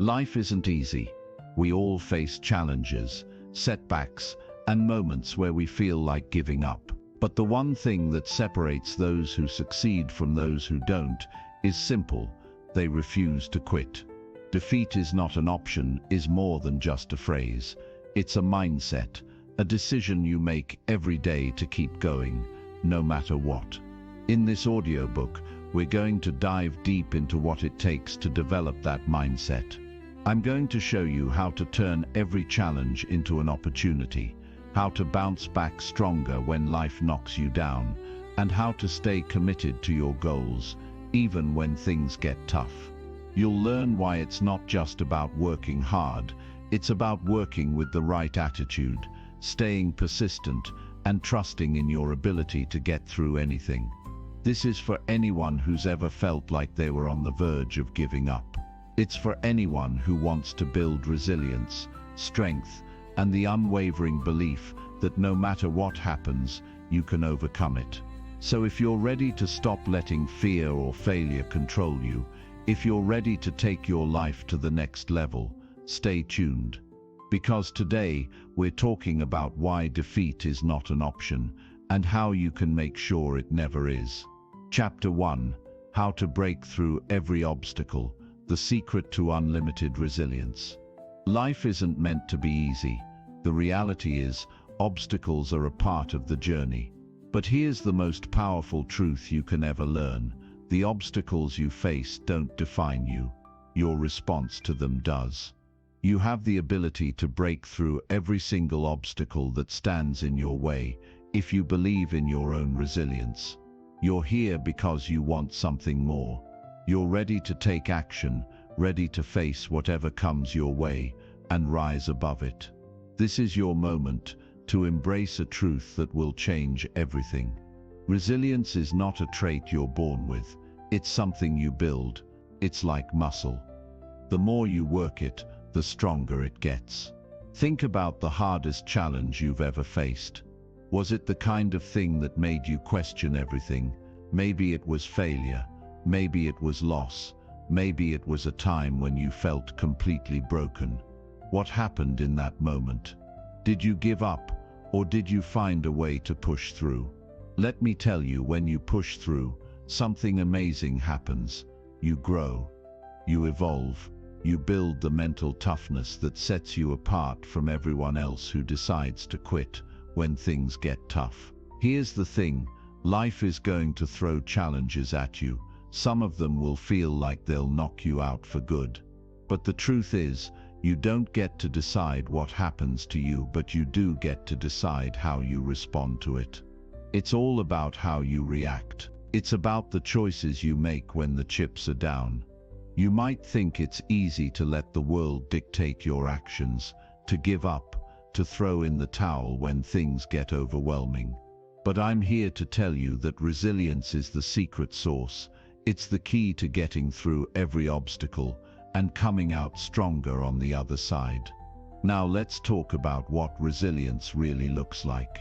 Life isn't easy. We all face challenges, setbacks, and moments where we feel like giving up. But the one thing that separates those who succeed from those who don't is simple: they refuse to quit. Defeat is not an option, is more than just a phrase. It's a mindset, a decision you make every day to keep going, no matter what. In this audiobook, we're going to dive deep into what it takes to develop that mindset. I'm going to show you how to turn every challenge into an opportunity, how to bounce back stronger when life knocks you down, and how to stay committed to your goals, even when things get tough. You'll learn why it's not just about working hard, it's about working with the right attitude, staying persistent, and trusting in your ability to get through anything. This is for anyone who's ever felt like they were on the verge of giving up. It's for anyone who wants to build resilience, strength, and the unwavering belief that no matter what happens, you can overcome it. So if you're ready to stop letting fear or failure control you, if you're ready to take your life to the next level, stay tuned. Because today, we're talking about why defeat is not an option and how you can make sure it never is. Chapter 1: How to Break Through Every Obstacle, the Secret to Unlimited Resilience. Life isn't meant to be easy. The reality is, obstacles are a part of the journey. But here's the most powerful truth you can ever learn: the obstacles you face don't define you. Your response to them does. You have the ability to break through every single obstacle that stands in your way if you believe in your own resilience. You're here because you want something more. You're ready to take action, ready to face whatever comes your way and rise above it. This is your moment to embrace a truth that will change everything. Resilience is not a trait you're born with. It's something you build. It's like muscle. The more you work it, the stronger it gets. Think about the hardest challenge you've ever faced. Was it the kind of thing that made you question everything? Maybe it was failure. Maybe it was loss. Maybe it was a time when you felt completely broken. What happened in that moment? Did you give up, or did you find a way to push through? Let me tell you, when you push through, something amazing happens. You grow. You evolve. You build the mental toughness that sets you apart from everyone else who decides to quit when things get tough. Here's the thing: life is going to throw challenges at you. Some of them will feel like they'll knock you out for good. But the truth is, you don't get to decide what happens to you, but you do get to decide how you respond to it. It's all about how you react. It's about the choices you make when the chips are down. You might think it's easy to let the world dictate your actions, to give up, to throw in the towel when things get overwhelming. But I'm here to tell you that resilience is the secret sauce. It's the key to getting through every obstacle and coming out stronger on the other side. Now let's talk about what resilience really looks like.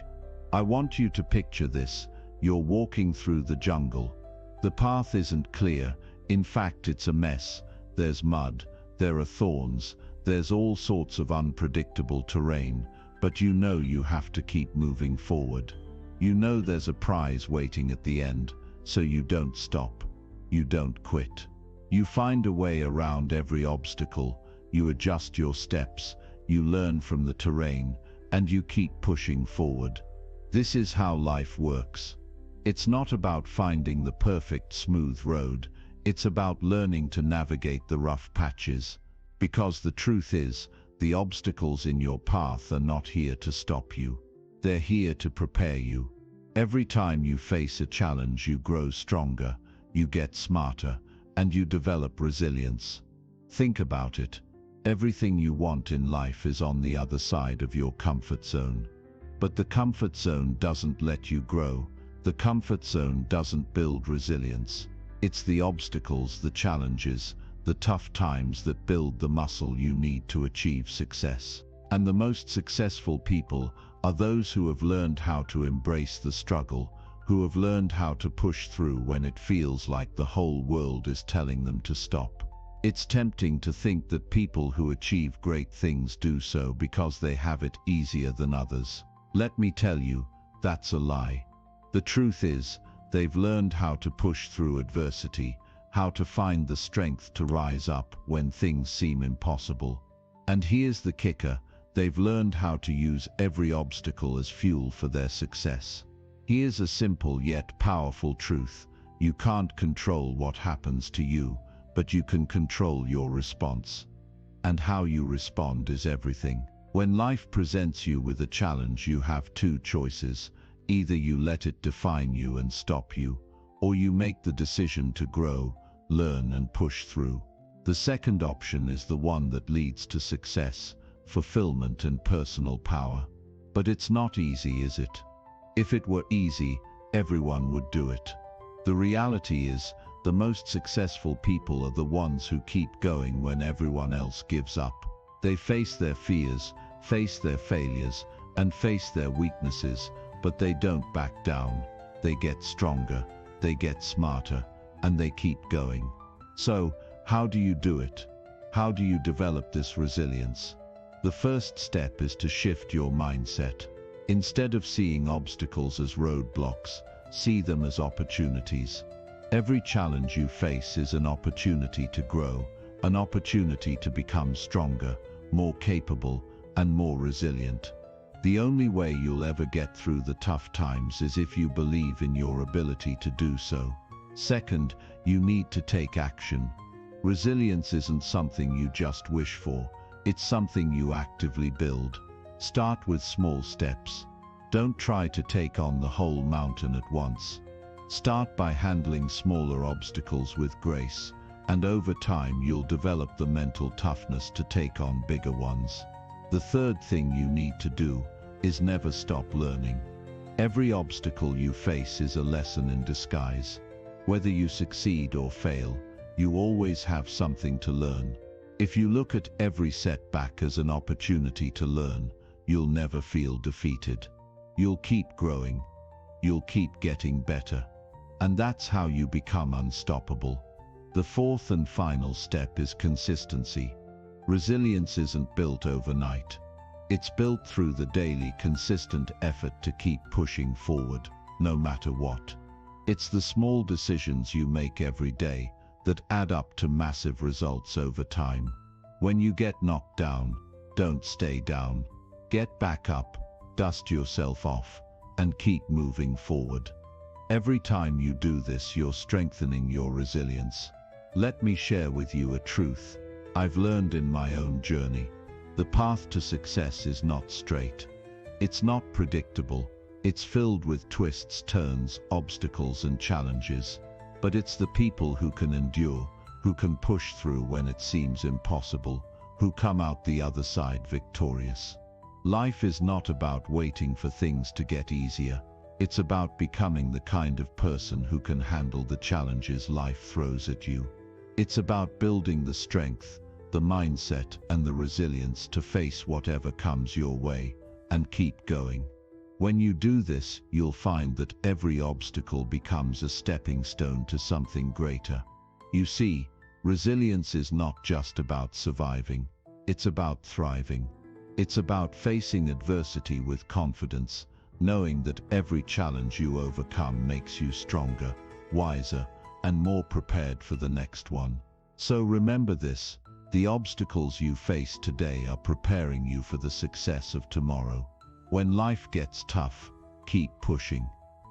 I want you to picture this. You're walking through the jungle. The path isn't clear. In fact, it's a mess. There's mud, there are thorns, there's all sorts of unpredictable terrain, but you know you have to keep moving forward. You know there's a prize waiting at the end, so you don't stop. You don't quit. You find a way around every obstacle, you adjust your steps, you learn from the terrain, and you keep pushing forward. This is how life works. It's not about finding the perfect smooth road. It's about learning to navigate the rough patches. Because the truth is, the obstacles in your path are not here to stop you. They're here to prepare you. Every time you face a challenge, you grow stronger, you get smarter, and you develop resilience. Think about it. Everything you want in life is on the other side of your comfort zone. But the comfort zone doesn't let you grow. The comfort zone doesn't build resilience. It's the obstacles, the challenges, the tough times that build the muscle you need to achieve success. And the most successful people are those who have learned how to embrace the struggle, who have learned how to push through when it feels like the whole world is telling them to stop. It's tempting to think that people who achieve great things do so because they have it easier than others. Let me tell you, that's a lie. The truth is, they've learned how to push through adversity, how to find the strength to rise up when things seem impossible. And here's the kicker, they've learned how to use every obstacle as fuel for their success. Here's a simple yet powerful truth. You can't control what happens to you, but you can control your response. And how you respond is everything. When life presents you with a challenge, you have two choices. Either you let it define you and stop you, or you make the decision to grow, learn and push through. The second option is the one that leads to success, fulfillment and personal power. But it's not easy, is it? If it were easy, everyone would do it. The reality is, the most successful people are the ones who keep going when everyone else gives up. They face their fears, face their failures, and face their weaknesses, but they don't back down. They get stronger, they get smarter, and they keep going. So, how do you do it? How do you develop this resilience? The first step is to shift your mindset. Instead of seeing obstacles as roadblocks, see them as opportunities. Every challenge you face is an opportunity to grow, an opportunity to become stronger, more capable, and more resilient. The only way you'll ever get through the tough times is if you believe in your ability to do so. Second, you need to take action. Resilience isn't something you just wish for, it's something you actively build. Start with small steps. Don't try to take on the whole mountain at once. Start by handling smaller obstacles with grace, and over time you'll develop the mental toughness to take on bigger ones. The third thing you need to do is never stop learning. Every obstacle you face is a lesson in disguise. Whether you succeed or fail, you always have something to learn. If you look at every setback as an opportunity to learn, you'll never feel defeated. You'll keep growing. You'll keep getting better. And that's how you become unstoppable. The fourth and final step is consistency. Resilience isn't built overnight. It's built through the daily, consistent effort to keep pushing forward, no matter what. It's the small decisions you make every day that add up to massive results over time. When you get knocked down, don't stay down. Get back up, dust yourself off, and keep moving forward. Every time you do this, you're strengthening your resilience. Let me share with you a truth I've learned in my own journey. The path to success is not straight. It's not predictable. It's filled with twists, turns, obstacles, and challenges. But it's the people who can endure, who can push through when it seems impossible, who come out the other side victorious. Life is not about waiting for things to get easier. It's about becoming the kind of person who can handle the challenges life throws at you. It's about building the strength, the mindset, and the resilience to face whatever comes your way, and keep going. When you do this, you'll find that every obstacle becomes a stepping stone to something greater. You see, resilience is not just about surviving, it's about thriving. It's about facing adversity with confidence, knowing that every challenge you overcome makes you stronger, wiser, and more prepared for the next one. So remember this, the obstacles you face today are preparing you for the success of tomorrow. When life gets tough, keep pushing.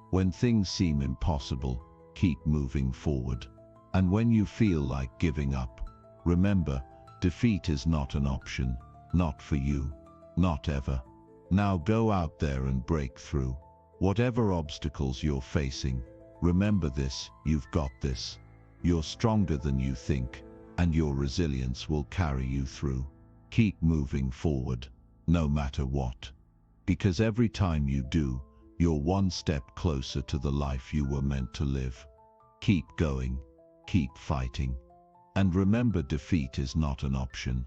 When things seem impossible, keep moving forward. And when you feel like giving up, remember, defeat is not an option, not for you, not ever. Now go out there and break through. Whatever obstacles you're facing, remember this, you've got this. You're stronger than you think, and your resilience will carry you through. Keep moving forward, no matter what. Because every time you do, you're one step closer to the life you were meant to live. Keep going, keep fighting. And remember, defeat is not an option.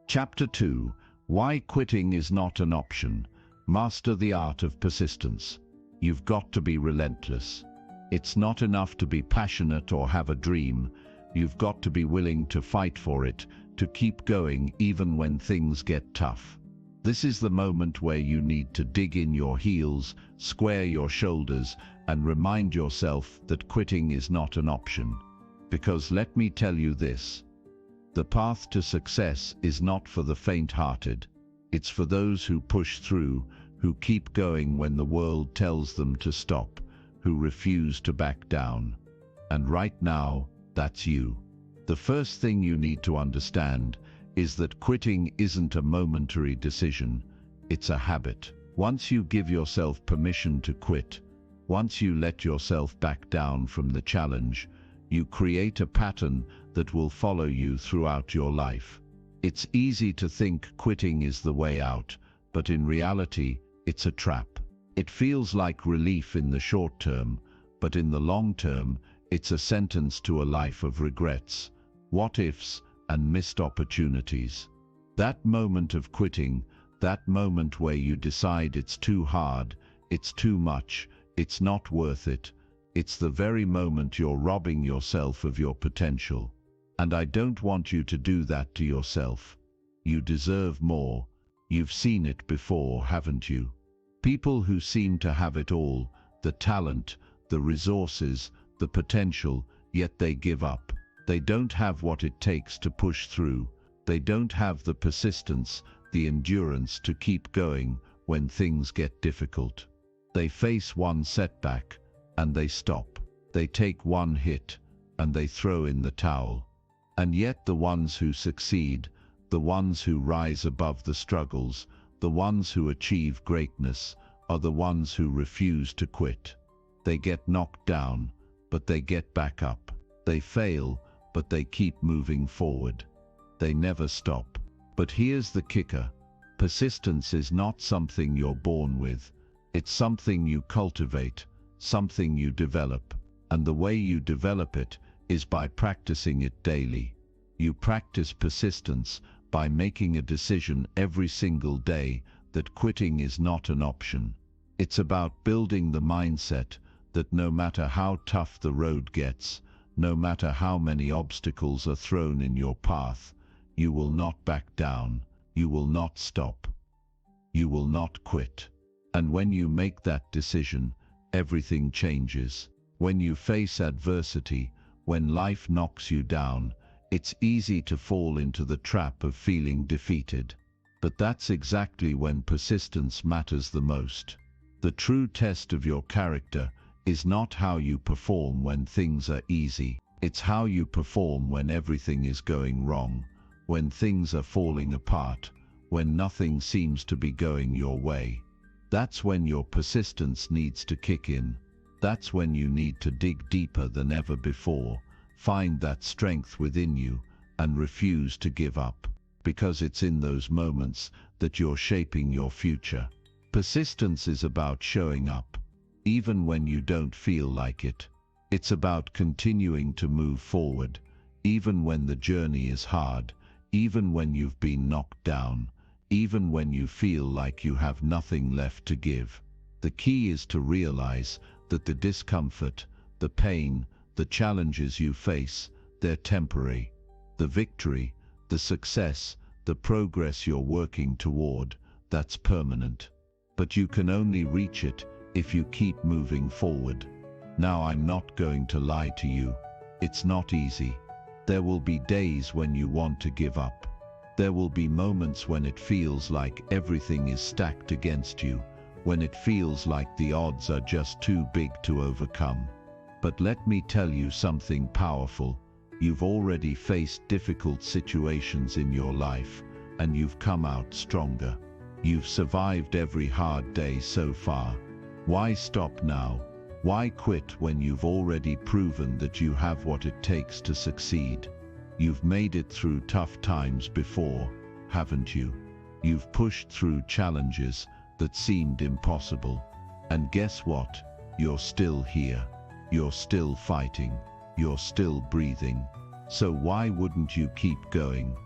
Chapter 2. Why quitting is not an option. Master the art of persistence. You've got to be relentless. It's not enough to be passionate or have a dream. You've got to be willing to fight for it, to keep going even when things get tough. This is the moment where you need to dig in your heels, square your shoulders, and remind yourself that quitting is not an option. Because let me tell you this, the path to success is not for the faint-hearted. It's for those who push through, who keep going when the world tells them to stop, who refuse to back down. And right now, that's you. The first thing you need to understand is that quitting isn't a momentary decision, it's a habit. Once you give yourself permission to quit, once you let yourself back down from the challenge, you create a pattern that will follow you throughout your life. It's easy to think quitting is the way out, but in reality, it's a trap. It feels like relief in the short term, but in the long term, it's a sentence to a life of regrets, what-ifs, and missed opportunities. That moment of quitting, that moment where you decide it's too hard, it's too much, it's not worth it, it's the very moment you're robbing yourself of your potential. And I don't want you to do that to yourself. You deserve more. You've seen it before, haven't you? People who seem to have it all, the talent, the resources, the potential, yet they give up. They don't have what it takes to push through. They don't have the persistence, the endurance to keep going when things get difficult. They face one setback and they stop. They take one hit and they throw in the towel. And yet the ones who succeed, the ones who rise above the struggles, the ones who achieve greatness, are the ones who refuse to quit. They get knocked down, but they get back up. They fail, but they keep moving forward. They never stop. But here's the kicker. Persistence is not something you're born with. It's something you cultivate, something you develop. And the way you develop it is by practicing it daily. You practice persistence by making a decision every single day that quitting is not an option. It's about building the mindset that no matter how tough the road gets, no matter how many obstacles are thrown in your path, you will not back down, you will not stop, you will not quit. And when you make that decision, everything changes. When you face adversity, when life knocks you down, it's easy to fall into the trap of feeling defeated. But that's exactly when persistence matters the most. The true test of your character is not how you perform when things are easy. It's how you perform when everything is going wrong, when things are falling apart, when nothing seems to be going your way. That's when your persistence needs to kick in. That's when you need to dig deeper than ever before, find that strength within you, and refuse to give up. Because it's in those moments that you're shaping your future. Persistence is about showing up, even when you don't feel like it. It's about continuing to move forward, even when the journey is hard, even when you've been knocked down, even when you feel like you have nothing left to give. The key is to realize that the discomfort, the pain, the challenges you face, they're temporary. The victory, the success, the progress you're working toward, that's permanent. But you can only reach it if you keep moving forward. Now, I'm not going to lie to you. It's not easy. There will be days when you want to give up. There will be moments when it feels like everything is stacked against you, when it feels like the odds are just too big to overcome. But let me tell you something powerful. You've already faced difficult situations in your life, and you've come out stronger. You've survived every hard day so far. Why stop now? Why quit when you've already proven that you have what it takes to succeed? You've made it through tough times before, haven't you? You've pushed through challenges that seemed impossible. And guess what? You're still here. You're still fighting. You're still breathing. So why wouldn't you keep going?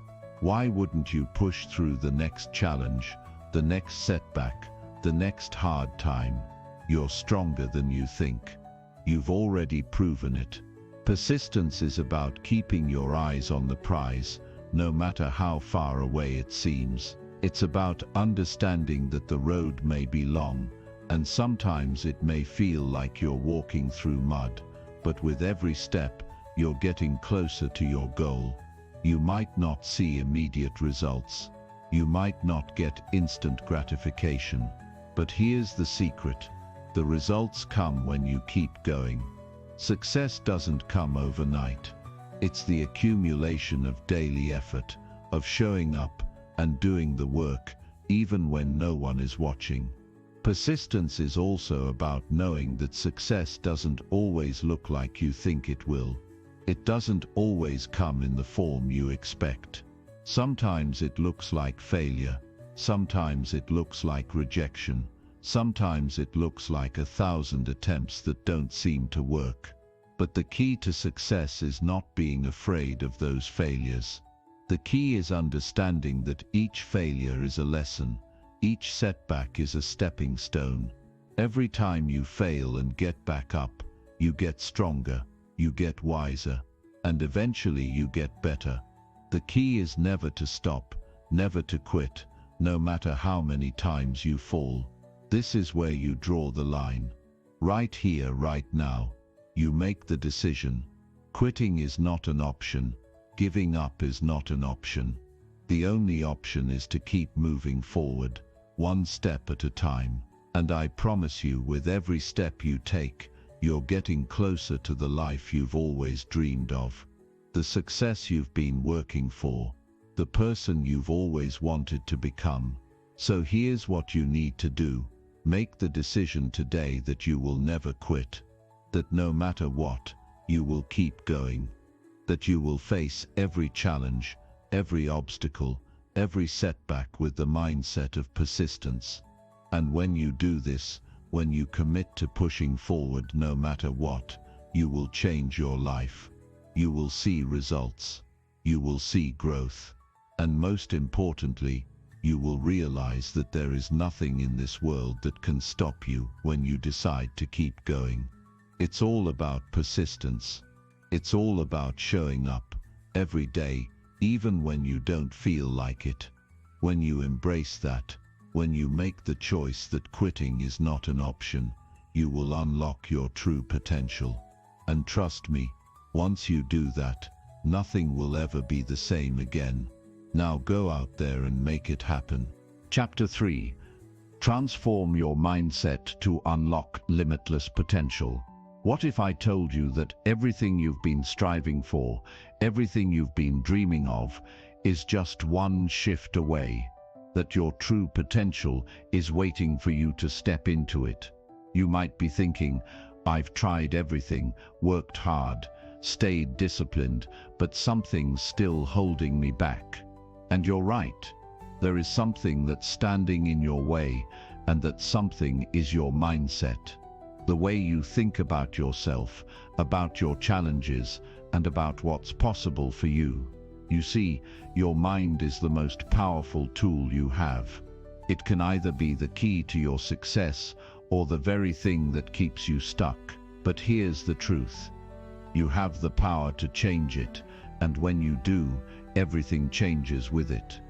Why wouldn't you push through the next challenge, the next setback, the next hard time? You're stronger than you think. You've already proven it. Persistence is about keeping your eyes on the prize, no matter how far away it seems. It's about understanding that the road may be long, and sometimes it may feel like you're walking through mud, but with every step, you're getting closer to your goal. You might not see immediate results. You might not get instant gratification. But here's the secret. The results come when you keep going. Success doesn't come overnight. It's the accumulation of daily effort, of showing up and doing the work, even when no one is watching. Persistence is also about knowing that success doesn't always look like you think it will. It doesn't always come in the form you expect. Sometimes it looks like failure. Sometimes it looks like rejection. Sometimes it looks like 1,000 attempts that don't seem to work. But the key to success is not being afraid of those failures. The key is understanding that each failure is a lesson. Each setback is a stepping stone. Every time you fail and get back up, you get stronger, you get wiser, and eventually you get better. The key is never to stop, never to quit, no matter how many times you fall. This is where you draw the line. Right here, right now. You make the decision. Quitting is not an option. Giving up is not an option. The only option is to keep moving forward, one step at a time. And I promise you, with every step you take, you're getting closer to the life you've always dreamed of. The success you've been working for. The person you've always wanted to become. So here's what you need to do. Make the decision today that you will never quit. That no matter what, you will keep going. That you will face every challenge, every obstacle, every setback with the mindset of persistence. And when you do this, when you commit to pushing forward no matter what, you will change your life. You will see results. You will see growth. And most importantly, you will realize that there is nothing in this world that can stop you when you decide to keep going. It's all about persistence. It's all about showing up every day, even when you don't feel like it. When you embrace that, when you make the choice that quitting is not an option, you will unlock your true potential. And trust me, once you do that, nothing will ever be the same again. Now go out there and make it happen. Chapter 3. Transform your mindset to unlock limitless potential. What if I told you that everything you've been striving for, everything you've been dreaming of, is just one shift away? That your true potential is waiting for you to step into it. You might be thinking, I've tried everything, worked hard, stayed disciplined, but something's still holding me back. And you're right. There is something that's standing in your way, and that something is your mindset. The way you think about yourself, about your challenges, and about what's possible for you. You see, your mind is the most powerful tool you have. It can either be the key to your success or the very thing that keeps you stuck. But here's the truth. You have the power to change it, and when you do, everything changes with it.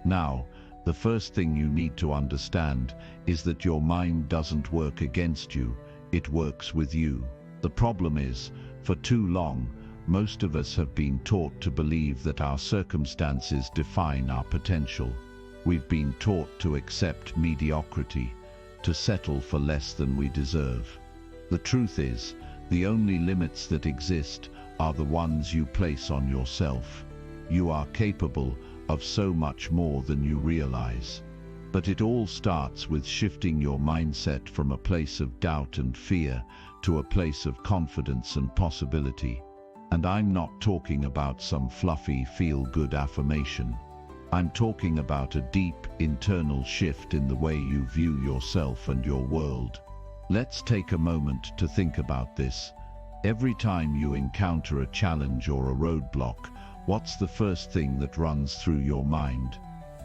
Now, the first thing you need to understand is that your mind doesn't work against you, it works with you. The problem is, for too long, most of us have been taught to believe that our circumstances define our potential. We've been taught to accept mediocrity, to settle for less than we deserve. The truth is, the only limits that exist are the ones you place on yourself. You are capable of so much more than you realize. But it all starts with shifting your mindset from a place of doubt and fear to a place of confidence and possibility. And I'm not talking about some fluffy feel-good affirmation. I'm talking about a deep internal shift in the way you view yourself and your world. Let's take a moment to think about this. Every time you encounter a challenge or a roadblock, what's the first thing that runs through your mind?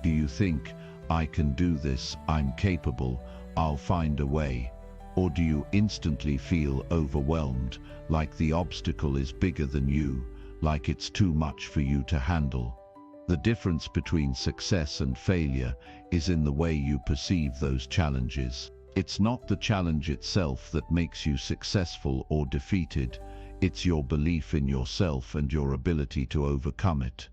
Do you think, I can do this, I'm capable, I'll find a way? Or do you instantly feel overwhelmed, like the obstacle is bigger than you, like it's too much for you to handle? The difference between success and failure is in the way you perceive those challenges. It's not the challenge itself that makes you successful or defeated. It's your belief in yourself and your ability to overcome it.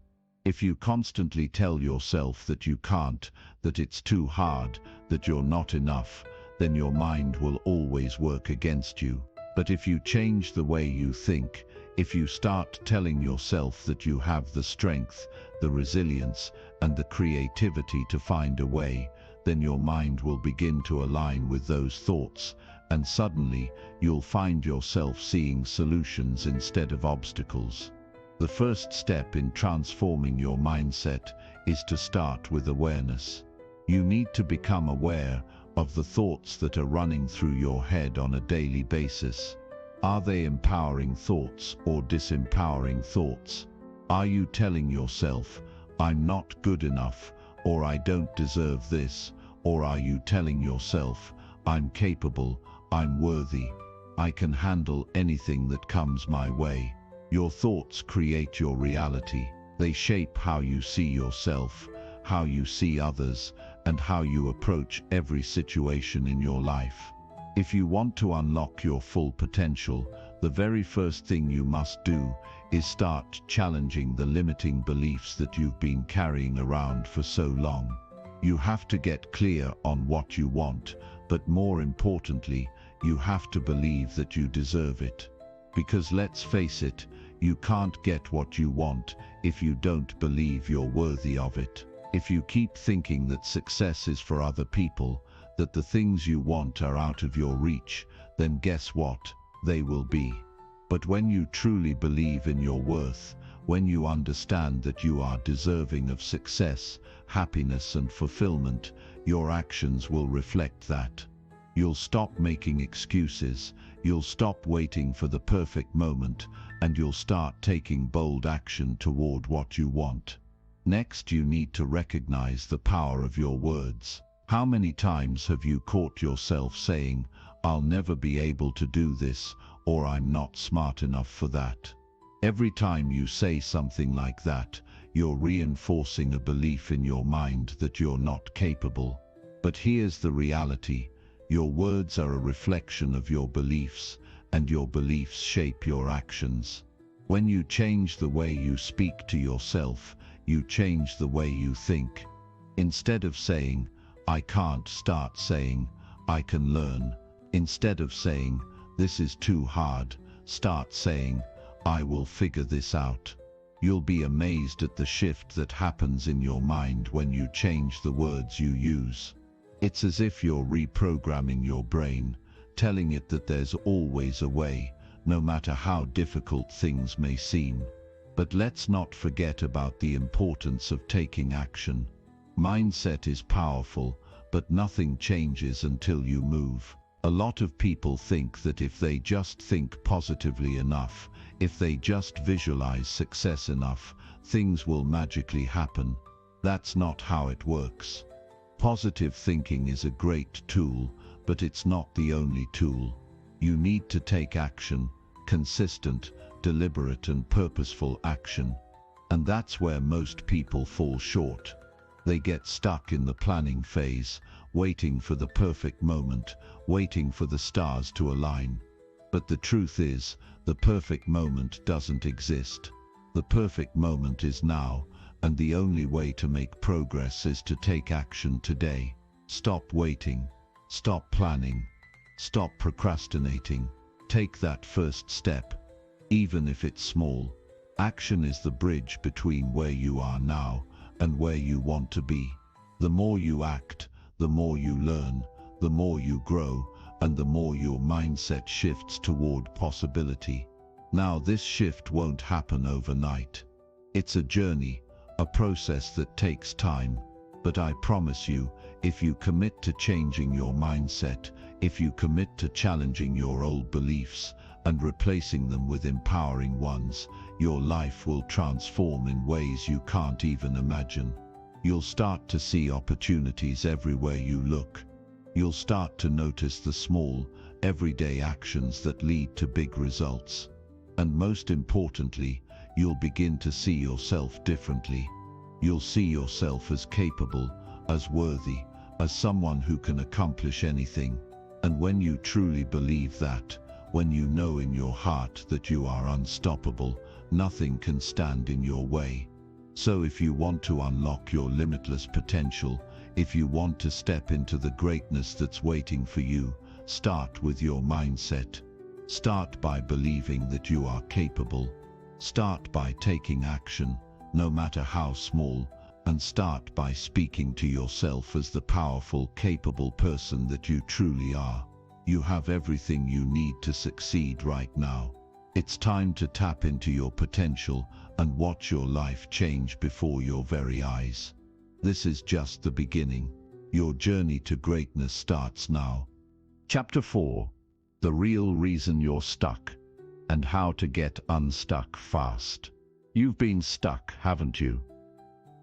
If you constantly tell yourself that you can't, that it's too hard, that you're not enough, then your mind will always work against you. But if you change the way you think, if you start telling yourself that you have the strength, the resilience, and the creativity to find a way, then your mind will begin to align with those thoughts, and suddenly you'll find yourself seeing solutions instead of obstacles. The first step in transforming your mindset is to start with awareness. You need to become aware of the thoughts that are running through your head on a daily basis. Are they empowering thoughts or disempowering thoughts? Are you telling yourself, "I'm not good enough," or "I don't deserve this," or are you telling yourself, "I'm capable, I'm worthy, I can handle anything that comes my way"? Your thoughts create your reality. They shape how you see yourself, how you see others, and how you approach every situation in your life. If you want to unlock your full potential, the very first thing you must do is start challenging the limiting beliefs that you've been carrying around for so long. You have to get clear on what you want, but more importantly, you have to believe that you deserve it. Because let's face it, you can't get what you want if you don't believe you're worthy of it. If you keep thinking that success is for other people, that the things you want are out of your reach, then guess what? They will be. But when you truly believe in your worth, when you understand that you are deserving of success, happiness and fulfillment, your actions will reflect that. You'll stop making excuses, you'll stop waiting for the perfect moment, and you'll start taking bold action toward what you want. Next, you need to recognize the power of your words. How many times have you caught yourself saying, "I'll never be able to do this," or "I'm not smart enough for that"? Every time you say something like that, you're reinforcing a belief in your mind that you're not capable. But here's the reality. Your words are a reflection of your beliefs, and your beliefs shape your actions. When you change the way you speak to yourself, you change the way you think. Instead of saying, "I can't," start saying, "I can learn." Instead of saying, "This is too hard," start saying, "I will figure this out." You'll be amazed at the shift that happens in your mind when you change the words you use. It's as if you're reprogramming your brain, telling it that there's always a way, no matter how difficult things may seem. But let's not forget about the importance of taking action. Mindset is powerful, but nothing changes until you move. A lot of people think that if they just think positively enough, if they just visualize success enough, things will magically happen. That's not how it works. Positive thinking is a great tool, but it's not the only tool. You need to take action, consistent, deliberate and purposeful action. And that's where most people fall short. They get stuck in the planning phase, waiting for the perfect moment, waiting for the stars to align. But the truth is, the perfect moment doesn't exist. The perfect moment is now, and the only way to make progress is to take action today. Stop waiting. Stop planning. Stop procrastinating. Take that first step. Even if it's small. Action is the bridge between where you are now and where you want to be. The more you act, the more you learn, the more you grow, and the more your mindset shifts toward possibility. Now, this shift won't happen overnight. It's a journey, a process that takes time. But I promise you, if you commit to changing your mindset, if you commit to challenging your old beliefs and replacing them with empowering ones, your life will transform in ways you can't even imagine. You'll start to see opportunities everywhere you look. You'll start to notice the small everyday actions that lead to big results. And most importantly, you'll begin to see yourself differently. You'll see yourself as capable, as worthy, as someone who can accomplish anything. And when you truly believe that, when you know in your heart that you are unstoppable, nothing can stand in your way. So if you want to unlock your limitless potential, if you want to step into the greatness that's waiting for you, start with your mindset. Start by believing that you are capable. Start by taking action, no matter how small, and start by speaking to yourself as the powerful, capable person that you truly are. You have everything you need to succeed right now. It's time to tap into your potential and watch your life change before your very eyes. This is just the beginning. Your journey to greatness starts now. Chapter 4. The real reason you're stuck, and how to get unstuck fast. You've been stuck, haven't you?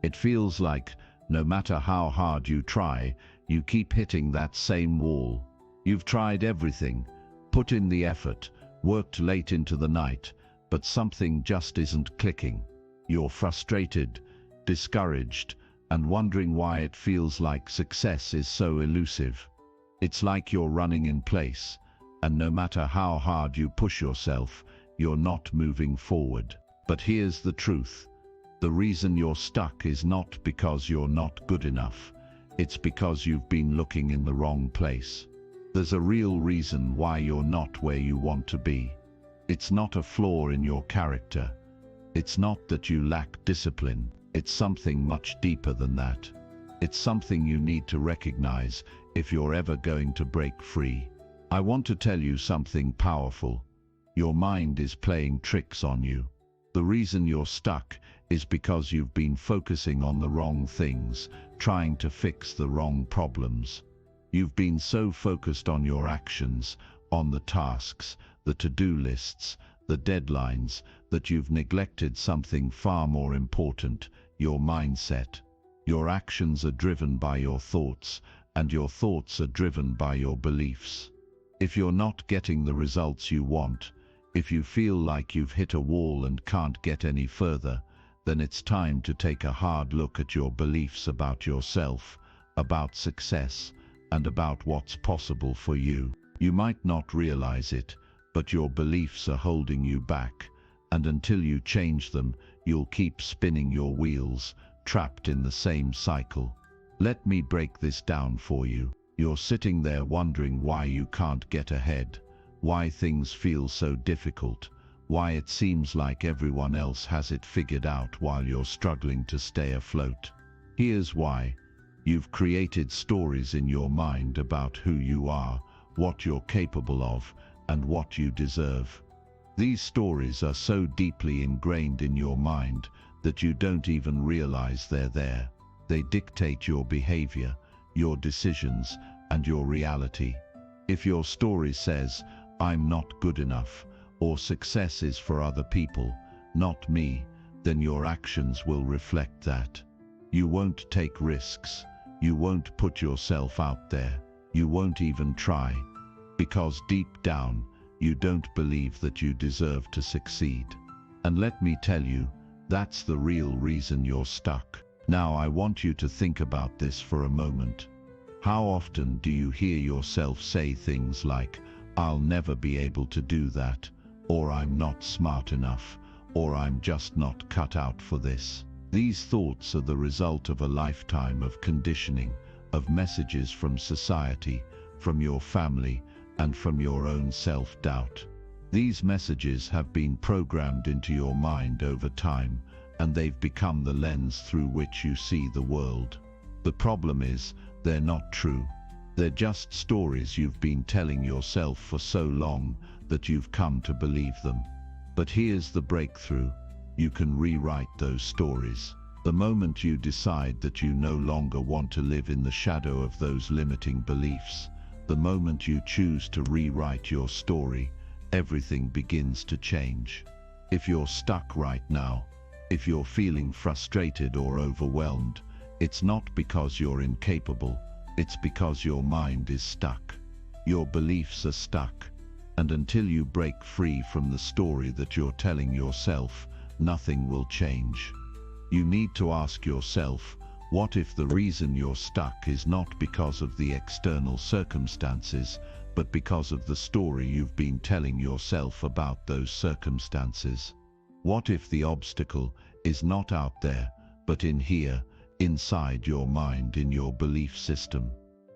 It feels like, no matter how hard you try, you keep hitting that same wall. You've tried everything, put in the effort, worked late into the night, but something just isn't clicking. You're frustrated, discouraged, and wondering why it feels like success is so elusive. It's like you're running in place, and no matter how hard you push yourself, you're not moving forward. But here's the truth. The reason you're stuck is not because you're not good enough. It's because you've been looking in the wrong place. There's a real reason why you're not where you want to be. It's not a flaw in your character. It's not that you lack discipline. It's something much deeper than that. It's something you need to recognize if you're ever going to break free. I want to tell you something powerful. Your mind is playing tricks on you. The reason you're stuck is because you've been focusing on the wrong things, trying to fix the wrong problems. You've been so focused on your actions, on the tasks, the to-do lists, the deadlines, that you've neglected something far more important, your mindset. Your actions are driven by your thoughts, and your thoughts are driven by your beliefs. If you're not getting the results you want, if you feel like you've hit a wall and can't get any further, then it's time to take a hard look at your beliefs about yourself, about success, and about what's possible for you. You might not realize it, but your beliefs are holding you back, and until you change them, you'll keep spinning your wheels, trapped in the same cycle. Let me break this down for you. You're sitting there wondering why you can't get ahead, why things feel so difficult, why it seems like everyone else has it figured out while you're struggling to stay afloat. Here's why. You've created stories in your mind about who you are, what you're capable of, and what you deserve. These stories are so deeply ingrained in your mind that you don't even realize they're there. They dictate your behavior, your decisions, and your reality. If your story says, "I'm not good enough," or "success is for other people, not me," then your actions will reflect that. You won't take risks. You won't put yourself out there. You won't even try. Because deep down, you don't believe that you deserve to succeed. And let me tell you, that's the real reason you're stuck. Now I want you to think about this for a moment. How often do you hear yourself say things like, "I'll never be able to do that," or "I'm not smart enough," or "I'm just not cut out for this"? These thoughts are the result of a lifetime of conditioning, of messages from society, from your family, and from your own self-doubt. These messages have been programmed into your mind over time, and they've become the lens through which you see the world. The problem is, they're not true. They're just stories you've been telling yourself for so long that you've come to believe them. But here's the breakthrough. You can rewrite those stories. The moment you decide that you no longer want to live in the shadow of those limiting beliefs, the moment you choose to rewrite your story, everything begins to change. If you're stuck right now, if you're feeling frustrated or overwhelmed, it's not because you're incapable, it's because your mind is stuck. Your beliefs are stuck. And until you break free from the story that you're telling yourself, nothing will change. You need to ask yourself, what if the reason you're stuck is not because of the external circumstances, but because of the story you've been telling yourself about those circumstances? What if the obstacle is not out there, but in here, inside your mind, in your belief system?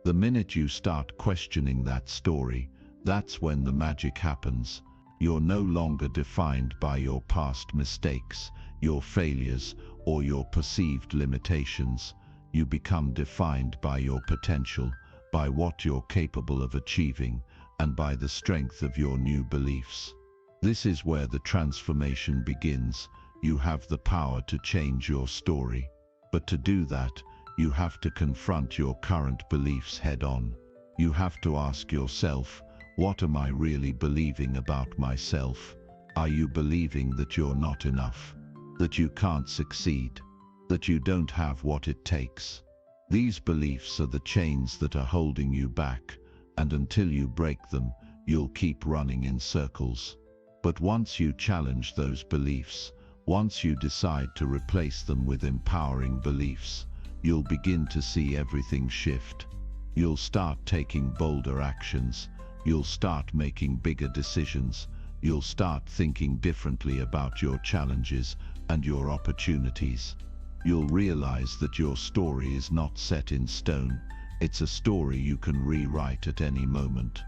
The minute you start questioning that story, that's when the magic happens. You're no longer defined by your past mistakes, your failures, or your perceived limitations. You become defined by your potential, by what you're capable of achieving, and by the strength of your new beliefs. This is where the transformation begins. You have the power to change your story. But to do that, you have to confront your current beliefs head-on. You have to ask yourself, what am I really believing about myself? Are you believing that you're not enough? That you can't succeed? That you don't have what it takes? These beliefs are the chains that are holding you back, and until you break them, you'll keep running in circles. But once you challenge those beliefs, once you decide to replace them with empowering beliefs, you'll begin to see everything shift. You'll start taking bolder actions. You'll start making bigger decisions. You'll start thinking differently about your challenges and your opportunities. You'll realize that your story is not set in stone. It's a story you can rewrite at any moment.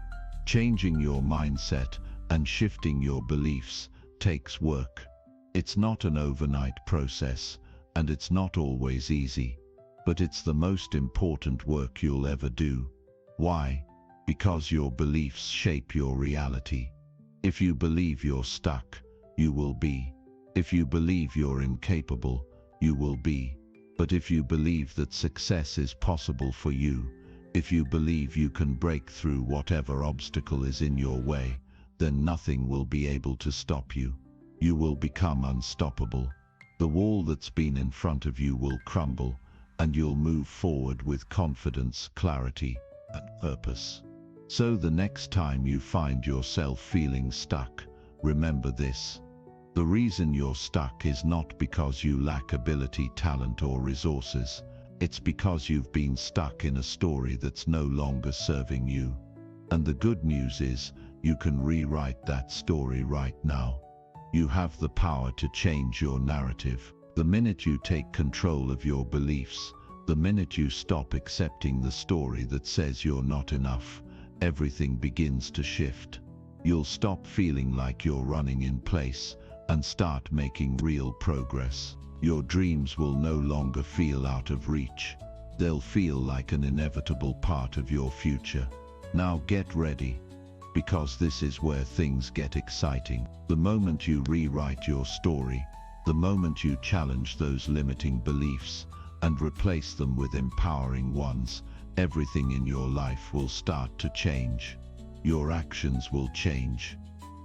Changing your mindset and shifting your beliefs takes work. It's not an overnight process, and it's not always easy, but it's the most important work you'll ever do. Why? Because your beliefs shape your reality. If you believe you're stuck, you will be. If you believe you're incapable, you will be. But if you believe that success is possible for you, if you believe you can break through whatever obstacle is in your way, then nothing will be able to stop you. You will become unstoppable. The wall that's been in front of you will crumble, and you'll move forward with confidence, clarity, and purpose. So the next time you find yourself feeling stuck, remember this. The reason you're stuck is not because you lack ability, talent, or resources. It's because you've been stuck in a story that's no longer serving you. And the good news is, you can rewrite that story right now. You have the power to change your narrative. The minute you take control of your beliefs, the minute you stop accepting the story that says you're not enough, everything begins to shift. You'll stop feeling like you're running in place and start making real progress. Your dreams will no longer feel out of reach. They'll feel like an inevitable part of your future. Now get ready, because this is where things get exciting. The moment you rewrite your story, the moment you challenge those limiting beliefs and replace them with empowering ones, everything in your life will start to change. Your actions will change.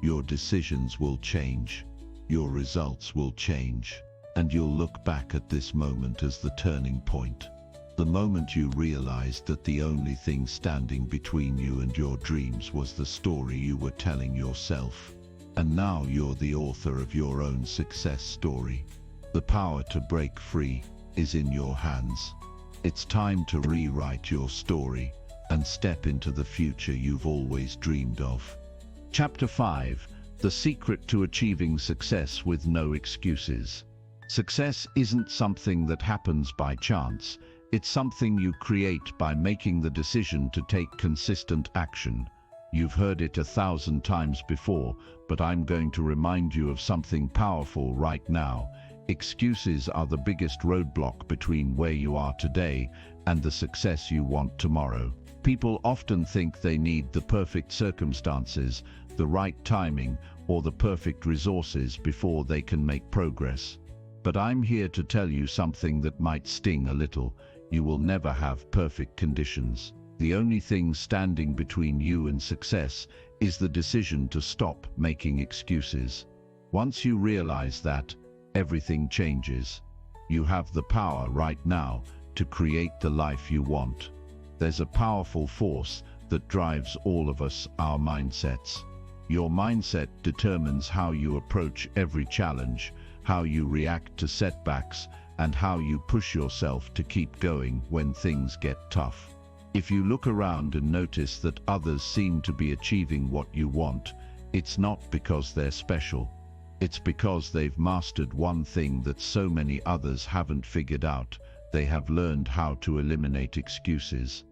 Your decisions will change. Your results will change. And you'll look back at this moment as the turning point. The moment you realized that the only thing standing between you and your dreams was the story you were telling yourself. And now you're the author of your own success story. The power to break free is in your hands. It's time to rewrite your story and step into the future you've always dreamed of. Chapter 5: The Secret to Achieving Success with No Excuses. Success isn't something that happens by chance. It's something you create by making the decision to take consistent action. You've heard it 1,000 times before, but I'm going to remind you of something powerful right now. Excuses are the biggest roadblock between where you are today and the success you want tomorrow. People often think they need the perfect circumstances, the right timing, or the perfect resources before they can make progress. But I'm here to tell you something that might sting a little. You will never have perfect conditions. The only thing standing between you and success is the decision to stop making excuses. Once you realize that, everything changes. You have the power right now to create the life you want. There's a powerful force that drives all of us, our mindsets. Your mindset determines how you approach every challenge, how you react to setbacks, and how you push yourself to keep going when things get tough. If you look around and notice that others seem to be achieving what you want, it's not because they're special. It's because they've mastered one thing that so many others haven't figured out. They have learned how to eliminate excuses.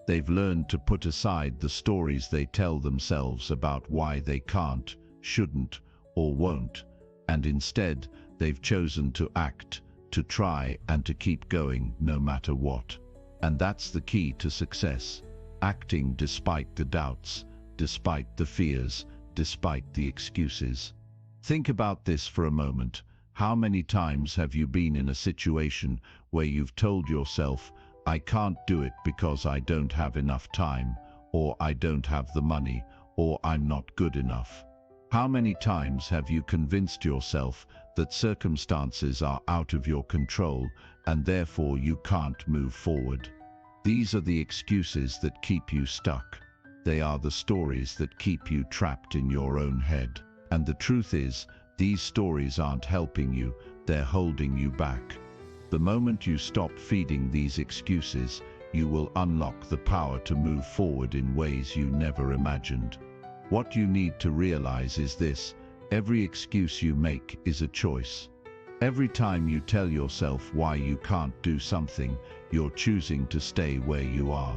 They've learned to put aside the stories they tell themselves about why they can't, shouldn't, or won't, and instead, they've chosen to act, to try, and to keep going no matter what. And that's the key to success: acting despite the doubts, despite the fears, despite the excuses. Think about this for a moment. How many times have you been in a situation where you've told yourself, "I can't do it because I don't have enough time," or "I don't have the money," or "I'm not good enough"? How many times have you convinced yourself that circumstances are out of your control and therefore you can't move forward? These are the excuses that keep you stuck. They are the stories that keep you trapped in your own head. And the truth is, these stories aren't helping you, they're holding you back. The moment you stop feeding these excuses, you will unlock the power to move forward in ways you never imagined. What you need to realize is this: every excuse you make is a choice. Every time you tell yourself why you can't do something, you're choosing to stay where you are.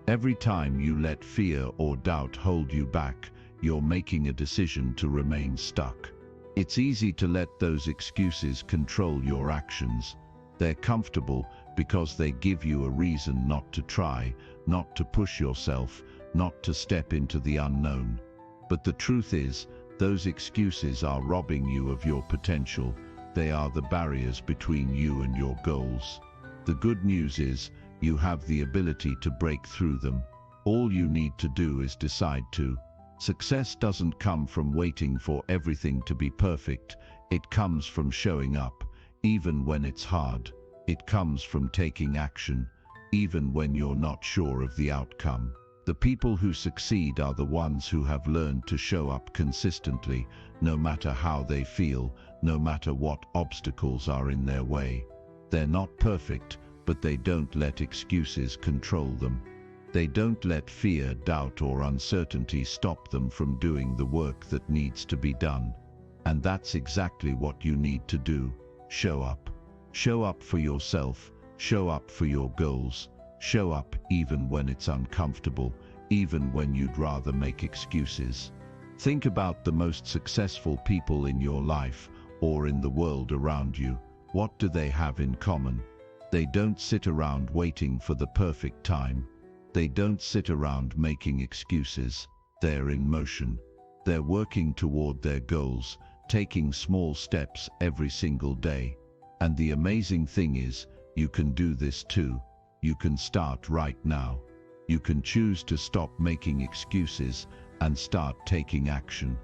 Every time you let fear or doubt hold you back, you're making a decision to remain stuck. It's easy to let those excuses control your actions. They're comfortable because they give you a reason not to try, not to push yourself, not to step into the unknown. But the truth is, those excuses are robbing you of your potential. They are the barriers between you and your goals. The good news is, you have the ability to break through them. All you need to do is decide to. Success doesn't come from waiting for everything to be perfect. It comes from showing up, even when it's hard. It comes from taking action, even when you're not sure of the outcome. The people who succeed are the ones who have learned to show up consistently, no matter how they feel, no matter what obstacles are in their way. They're not perfect, but they don't let excuses control them. They don't let fear, doubt, or uncertainty stop them from doing the work that needs to be done. And that's exactly what you need to do. Show up. Show up for yourself. Show up for your goals. Show up even when it's uncomfortable, even when you'd rather make excuses. Think about the most successful people in your life or in the world around you. What do they have in common? They don't sit around waiting for the perfect time. They don't sit around making excuses. They're in motion. They're working toward their goals, taking small steps every single day. And the amazing thing is, you can do this too. You can start right now. You can choose to stop making excuses and start taking action.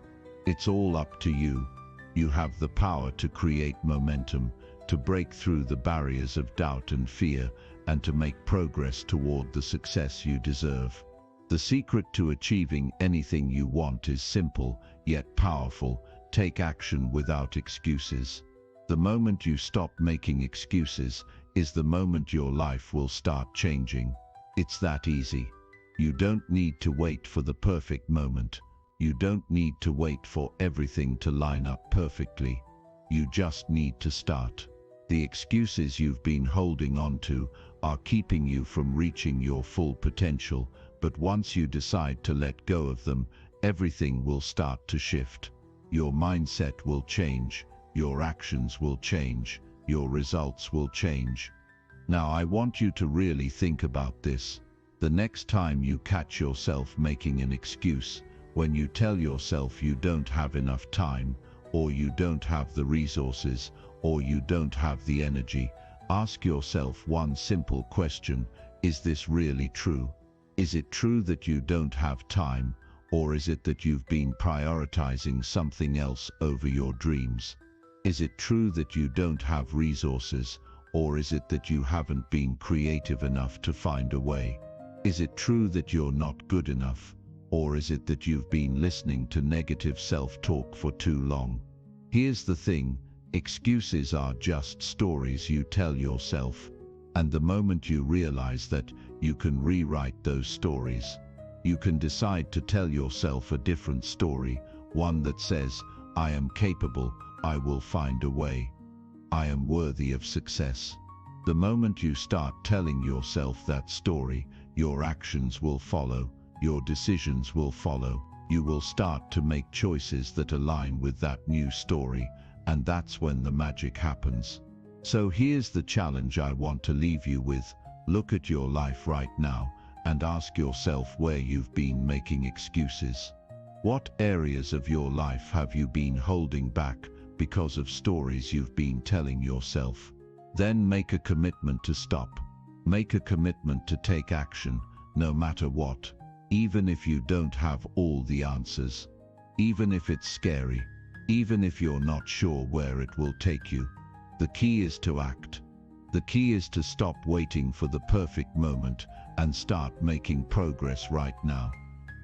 It's all up to you. You have the power to create momentum, to break through the barriers of doubt and fear, and to make progress toward the success you deserve. The secret to achieving anything you want is simple, yet powerful. Take action without excuses. The moment you stop making excuses is the moment your life will start changing. It's that easy. You don't need to wait for the perfect moment. You don't need to wait for everything to line up perfectly. You just need to start. The excuses you've been holding on to are keeping you from reaching your full potential, but once you decide to let go of them, everything will start to shift. Your mindset will change, your actions will change, your results will change. Now I want you to really think about this. The next time you catch yourself making an excuse, when you tell yourself you don't have enough time, or you don't have the resources, or you don't have the energy, ask yourself one simple question: is this really true? Is it true that you don't have time, or is it that you've been prioritizing something else over your dreams? Is it true that you don't have resources, or is it that you haven't been creative enough to find a way? Is it true that you're not good enough? Or is it that you've been listening to negative self-talk for too long? Here's the thing, excuses are just stories you tell yourself. And the moment you realize that, you can rewrite those stories. You can decide to tell yourself a different story, one that says, I am capable, I will find a way. I am worthy of success. The moment you start telling yourself that story, your actions will follow, your decisions will follow. You will start to make choices that align with that new story, and that's when the magic happens. So here's the challenge I want to leave you with. Look at your life right now and ask yourself where you've been making excuses. What areas of your life have you been holding back because of stories you've been telling yourself? Then make a commitment to stop. Make a commitment to take action, no matter what. Even if you don't have all the answers. Even if it's scary. Even if you're not sure where it will take you. The key is to act. The key is to stop waiting for the perfect moment and start making progress right now.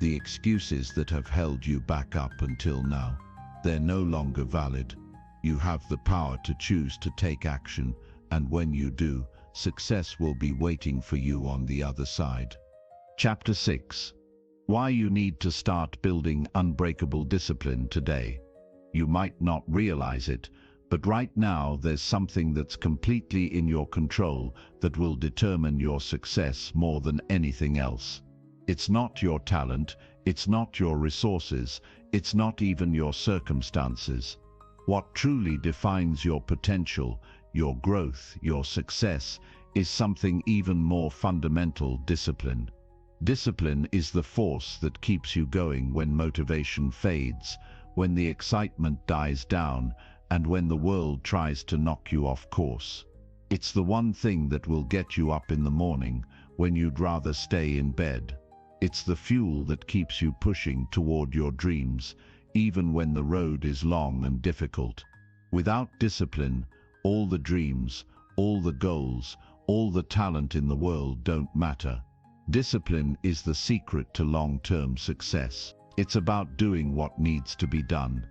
The excuses that have held you back up until now, they're no longer valid. You have the power to choose to take action, and when you do, success will be waiting for you on the other side. Chapter 6. Why you need to start building unbreakable discipline today. You might not realize it, but right now there's something that's completely in your control that will determine your success more than anything else. It's not your talent, it's not your resources, it's not even your circumstances. What truly defines your potential, your growth, your success, is something even more fundamental: discipline. Discipline is the force that keeps you going when motivation fades, when the excitement dies down, and when the world tries to knock you off course. It's the one thing that will get you up in the morning when you'd rather stay in bed. It's the fuel that keeps you pushing toward your dreams, even when the road is long and difficult. Without discipline, all the dreams, all the goals, all the talent in the world don't matter. Discipline is the secret to long-term success. It's about doing what needs to be done,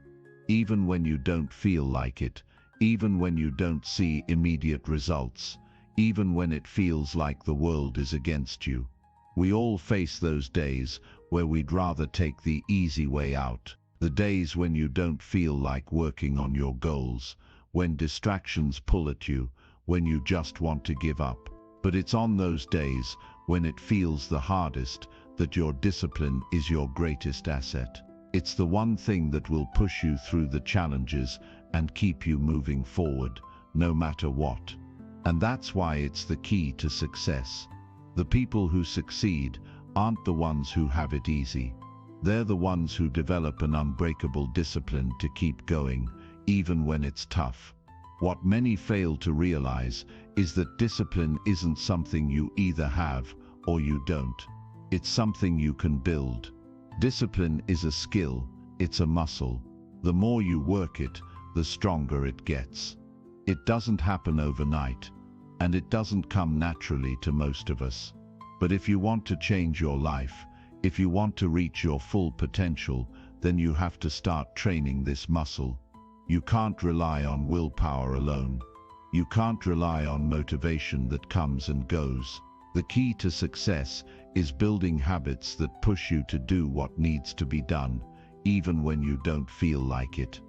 even when you don't feel like it, even when you don't see immediate results, even when it feels like the world is against you. We all face those days where we'd rather take the easy way out, the days when you don't feel like working on your goals, when distractions pull at you, when you just want to give up. But it's on those days, when it feels the hardest, that your discipline is your greatest asset. It's the one thing that will push you through the challenges and keep you moving forward, no matter what. And that's why it's the key to success. The people who succeed aren't the ones who have it easy. They're the ones who develop an unbreakable discipline to keep going, even when it's tough. What many fail to realize is that discipline isn't something you either have or you don't. It's something you can build. Discipline is a skill, it's a muscle. The more you work it, the stronger it gets. It doesn't happen overnight, and it doesn't come naturally to most of us. But if you want to change your life, if you want to reach your full potential, then you have to start training this muscle. You can't rely on willpower alone. You can't rely on motivation that comes and goes. The key to success is building habits that push you to do what needs to be done, even when you don't feel like it.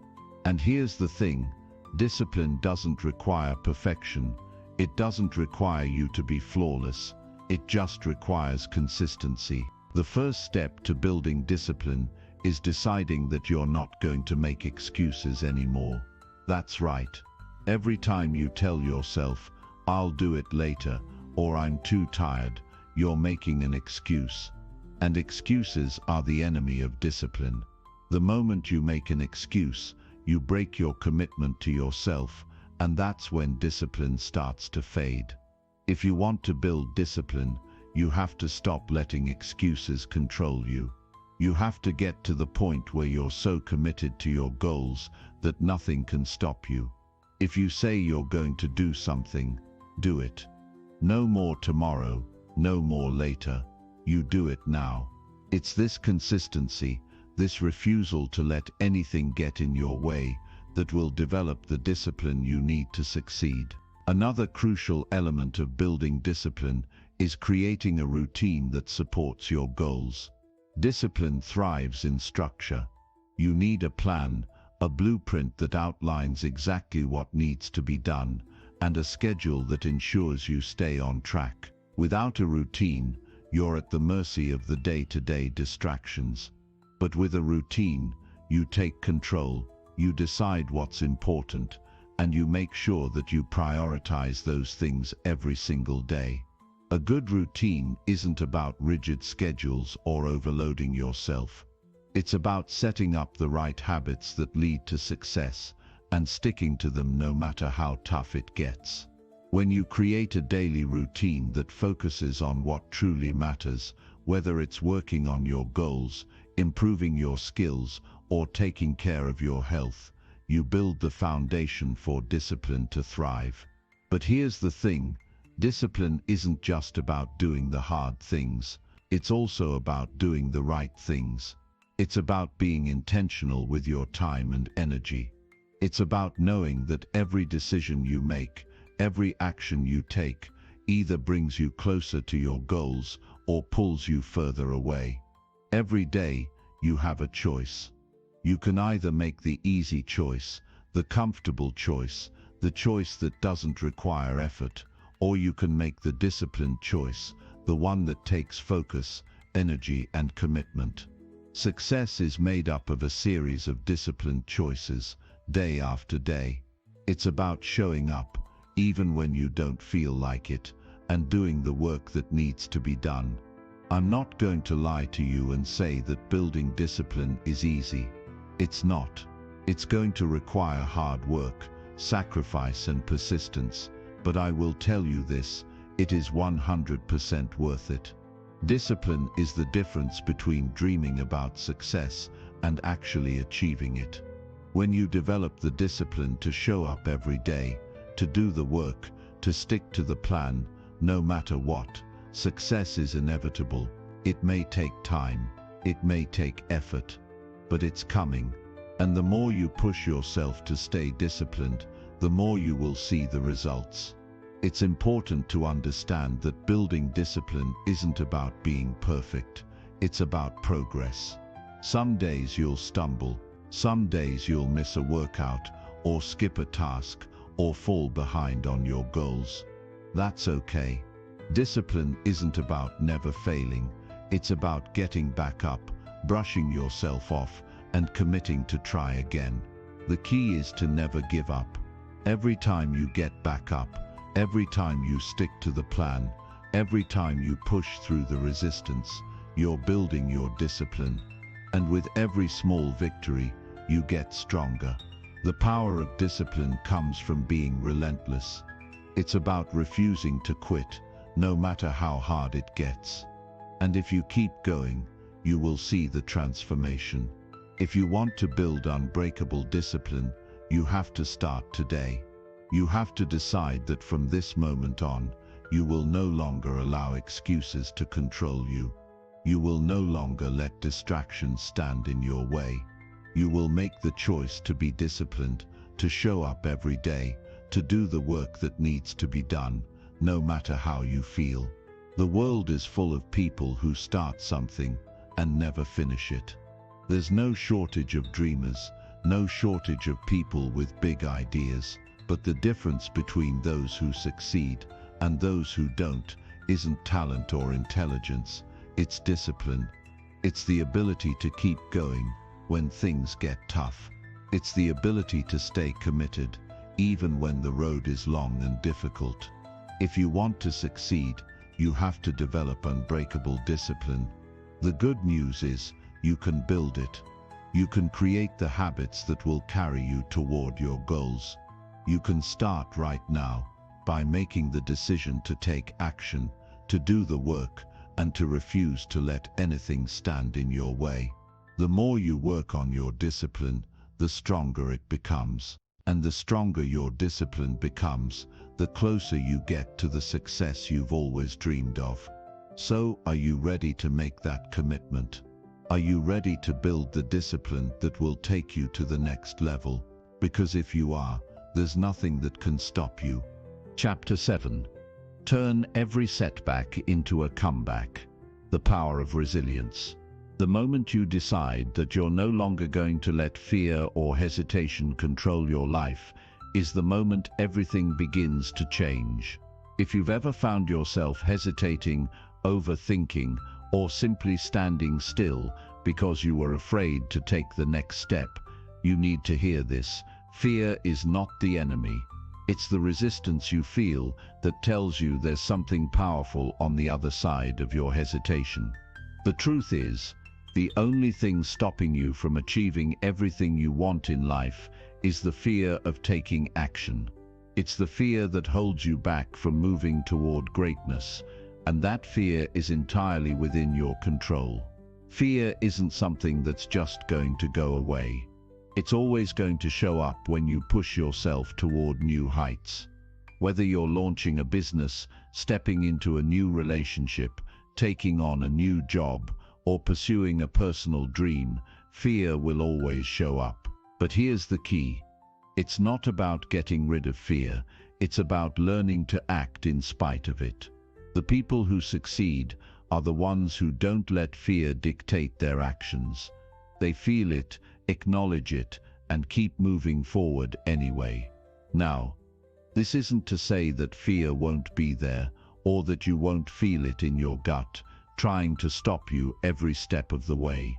And here's the thing, discipline doesn't require perfection. It doesn't require you to be flawless. It just requires consistency. The first step to building discipline is deciding that you're not going to make excuses anymore. That's right. Every time you tell yourself, I'll do it later, or I'm too tired, you're making an excuse. And excuses are the enemy of discipline. The moment you make an excuse, you break your commitment to yourself, and that's when discipline starts to fade. If you want to build discipline, you have to stop letting excuses control you. You have to get to the point where you're so committed to your goals that nothing can stop you. If you say you're going to do something, do it. No more tomorrow, no more later. you do it now. It's this consistency, this refusal to let anything get in your way, that will develop the discipline you need to succeed. Another crucial element of building discipline is creating a routine that supports your goals. Discipline thrives in structure. You need a plan, a blueprint that outlines exactly what needs to be done, and a schedule that ensures you stay on track. Without a routine, you're at the mercy of the day-to-day distractions. But with a routine, you take control, you decide what's important, and you make sure that you prioritize those things every single day. A good routine isn't about rigid schedules or overloading yourself. It's about setting up the right habits that lead to success and sticking to them no matter how tough it gets. When you create a daily routine that focuses on what truly matters, whether it's working on your goals, improving your skills, or taking care of your health, you build the foundation for discipline to thrive. But here's the thing, discipline isn't just about doing the hard things, it's also about doing the right things. It's about being intentional with your time and energy. It's about knowing that every decision you make, every action you take, either brings you closer to your goals or pulls you further away. Every day, you have a choice. You can either make the easy choice, the comfortable choice, the choice that doesn't require effort, or you can make the disciplined choice, the one that takes focus, energy, and commitment. Success is made up of a series of disciplined choices, day after day. It's about showing up, even when you don't feel like it, and doing the work that needs to be done. I'm not going to lie to you and say that building discipline is easy. It's not. It's going to require hard work, sacrifice, and persistence, but I will tell you this, it is 100% worth it. Discipline is the difference between dreaming about success and actually achieving it. When you develop the discipline to show up every day, to do the work, to stick to the plan, no matter what, success is inevitable. It may take time, it may take effort, but it's coming. And the more you push yourself to stay disciplined, the more you will see the results. It's important to understand that building discipline isn't about being perfect, it's about progress. Some days you'll stumble, some days you'll miss a workout, or skip a task, or fall behind on your goals. That's okay. Discipline isn't about never failing, it's about getting back up, brushing yourself off, and committing to try again. The key is to never give up. Every time you get back up, every time you stick to the plan, every time you push through the resistance, you're building your discipline. And with every small victory, you get stronger. The power of discipline comes from being relentless. It's about refusing to quit, no matter how hard it gets. And if you keep going, you will see the transformation. If you want to build unbreakable discipline, you have to start today. You have to decide that from this moment on, you will no longer allow excuses to control you. You will no longer let distractions stand in your way. You will make the choice to be disciplined, to show up every day, to do the work that needs to be done, no matter how you feel. The world is full of people who start something and never finish it. There's no shortage of dreamers, no shortage of people with big ideas, but the difference between those who succeed and those who don't isn't talent or intelligence, it's discipline. It's the ability to keep going when things get tough. It's the ability to stay committed, even when the road is long and difficult. If you want to succeed, you have to develop unbreakable discipline. The good news is, you can build it. You can create the habits that will carry you toward your goals. You can start right now by making the decision to take action, to do the work, and to refuse to let anything stand in your way. The more you work on your discipline, the stronger it becomes. And the stronger your discipline becomes, the closer you get to the success you've always dreamed of. So, are you ready to make that commitment? Are you ready to build the discipline that will take you to the next level? Because if you are, there's nothing that can stop you. Chapter 7. Turn every setback into a comeback. The power of resilience. The moment you decide that you're no longer going to let fear or hesitation control your life is the moment everything begins to change. If you've ever found yourself hesitating, overthinking, or simply standing still because you were afraid to take the next step, you need to hear this. Fear is not the enemy. It's the resistance you feel that tells you there's something powerful on the other side of your hesitation. The truth is, the only thing stopping you from achieving everything you want in life is the fear of taking action. It's the fear that holds you back from moving toward greatness, and that fear is entirely within your control. Fear isn't something that's just going to go away. It's always going to show up when you push yourself toward new heights. Whether you're launching a business, stepping into a new relationship, taking on a new job, or pursuing a personal dream, fear will always show up. But here's the key. It's not about getting rid of fear, it's about learning to act in spite of it. The people who succeed are the ones who don't let fear dictate their actions. They feel it, acknowledge it, and keep moving forward anyway. Now, this isn't to say that fear won't be there, or that you won't feel it in your gut, trying to stop you every step of the way.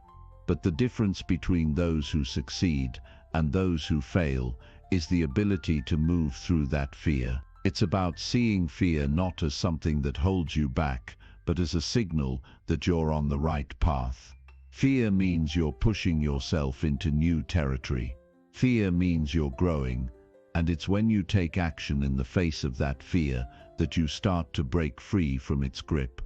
But the difference between those who succeed and those who fail is the ability to move through that fear. It's about seeing fear not as something that holds you back, but as a signal that you're on the right path. Fear means you're pushing yourself into new territory. Fear means you're growing, and it's when you take action in the face of that fear that you start to break free from its grip.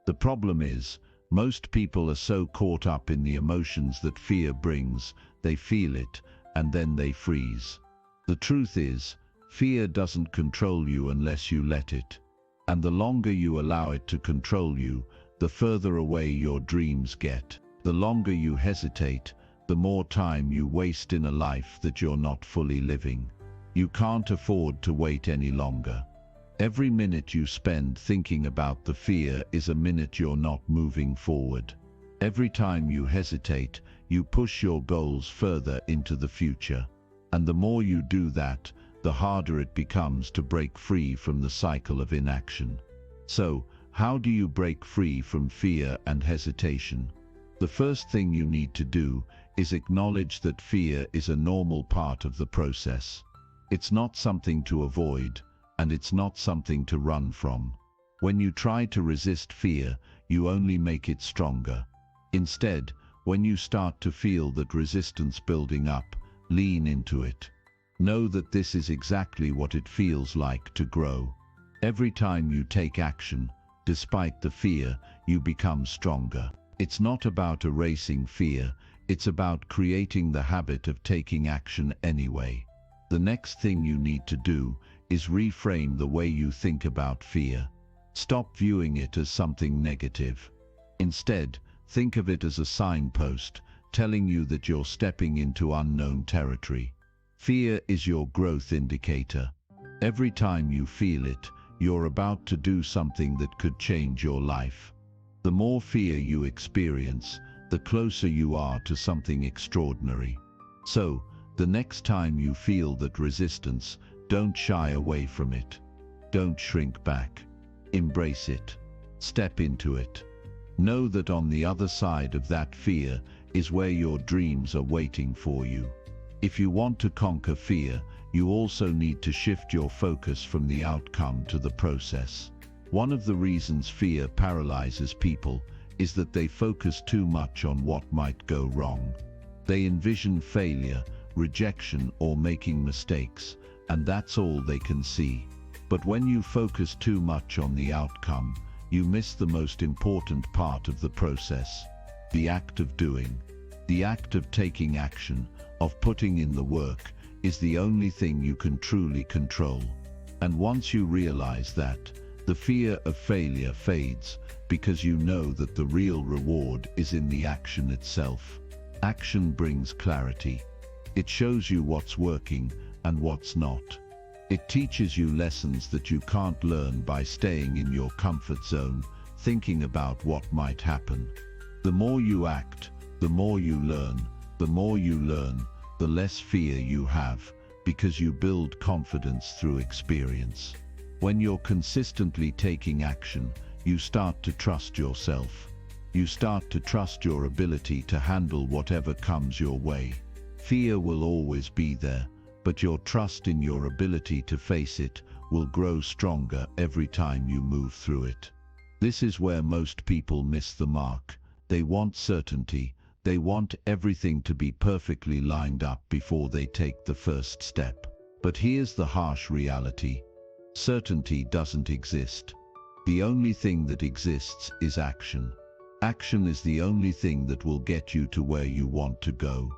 The problem is, most people are so caught up in the emotions that fear brings, they feel it, and then they freeze. The truth is, fear doesn't control you unless you let it. And the longer you allow it to control you, the further away your dreams get. The longer you hesitate, the more time you waste in a life that you're not fully living. You can't afford to wait any longer. Every minute you spend thinking about the fear is a minute you're not moving forward. Every time you hesitate, you push your goals further into the future. And the more you do that, the harder it becomes to break free from the cycle of inaction. So, how do you break free from fear and hesitation? The first thing you need to do is acknowledge that fear is a normal part of the process. It's not something to avoid, and it's not something to run from. When you try to resist fear, you only make it stronger. Instead, when you start to feel that resistance building up, lean into it. Know that this is exactly what it feels like to grow. Every time you take action, despite the fear, you become stronger. It's not about erasing fear, it's about creating the habit of taking action anyway. The next thing you need to do is reframe the way you think about fear. Stop viewing it as something negative. Instead, think of it as a signpost, telling you that you're stepping into unknown territory. Fear is your growth indicator. Every time you feel it, you're about to do something that could change your life. The more fear you experience, the closer you are to something extraordinary. So, the next time you feel that resistance, don't shy away from it. Don't shrink back. Embrace it. Step into it. Know that on the other side of that fear is where your dreams are waiting for you. If you want to conquer fear, you also need to shift your focus from the outcome to the process. One of the reasons fear paralyzes people is that they focus too much on what might go wrong. They envision failure, rejection, or making mistakes, and that's all they can see. But when you focus too much on the outcome, you miss the most important part of the process, the act of doing. The act of taking action, of putting in the work, is the only thing you can truly control. And once you realize that, the fear of failure fades, because you know that the real reward is in the action itself. Action brings clarity. It shows you what's working and what's not. It teaches you lessons that you can't learn by staying in your comfort zone, thinking about what might happen. The more you act, the more you learn. The more you learn, the less fear you have, because you build confidence through experience. When you're consistently taking action, you start to trust yourself. You start to trust your ability to handle whatever comes your way. Fear will always be there, but your trust in your ability to face it will grow stronger every time you move through it. This is where most people miss the mark. They want certainty. They want everything to be perfectly lined up before they take the first step. But here's the harsh reality. Certainty doesn't exist. The only thing that exists is action. Action is the only thing that will get you to where you want to go.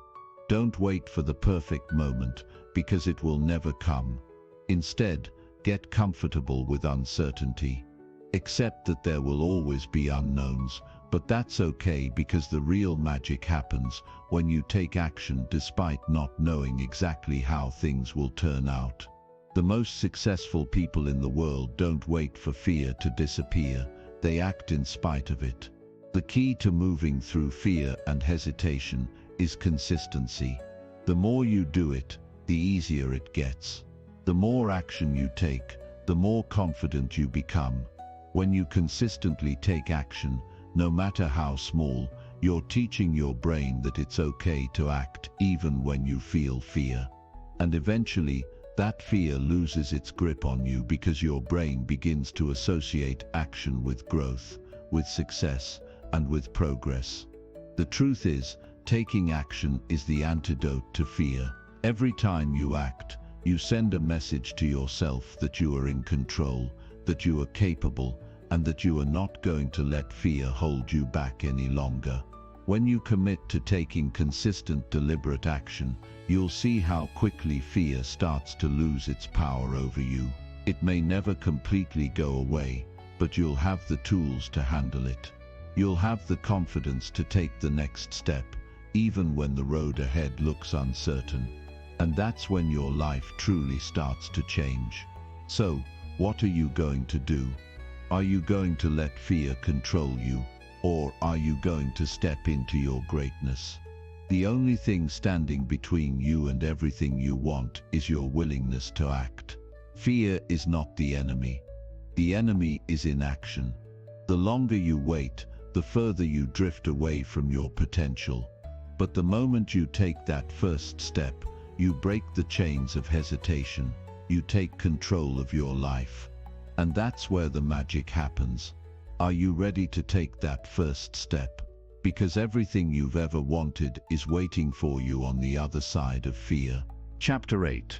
Don't wait for the perfect moment, because it will never come. Instead, get comfortable with uncertainty. Accept that there will always be unknowns, but that's okay, because the real magic happens when you take action despite not knowing exactly how things will turn out. The most successful people in the world don't wait for fear to disappear, they act in spite of it. The key to moving through fear and hesitation is consistency. The more you do it, the easier it gets. The more action you take, the more confident you become. When you consistently take action, no matter how small, you're teaching your brain that it's okay to act even when you feel fear. And eventually, that fear loses its grip on you because your brain begins to associate action with growth, with success, and with progress. The truth is, taking action is the antidote to fear. Every time you act, you send a message to yourself that you are in control, that you are capable, and that you are not going to let fear hold you back any longer. When you commit to taking consistent, deliberate action, you'll see how quickly fear starts to lose its power over you. It may never completely go away, but you'll have the tools to handle it. You'll have the confidence to take the next step, even when the road ahead looks uncertain. And that's when your life truly starts to change. So, what are you going to do? Are you going to let fear control you, or are you going to step into your greatness? The only thing standing between you and everything you want is your willingness to act. Fear is not the enemy. The enemy is inaction. The longer you wait, the further you drift away from your potential. But the moment you take that first step, you break the chains of hesitation. You take control of your life. And that's where the magic happens. Are you ready to take that first step? Because everything you've ever wanted is waiting for you on the other side of fear. Chapter 8.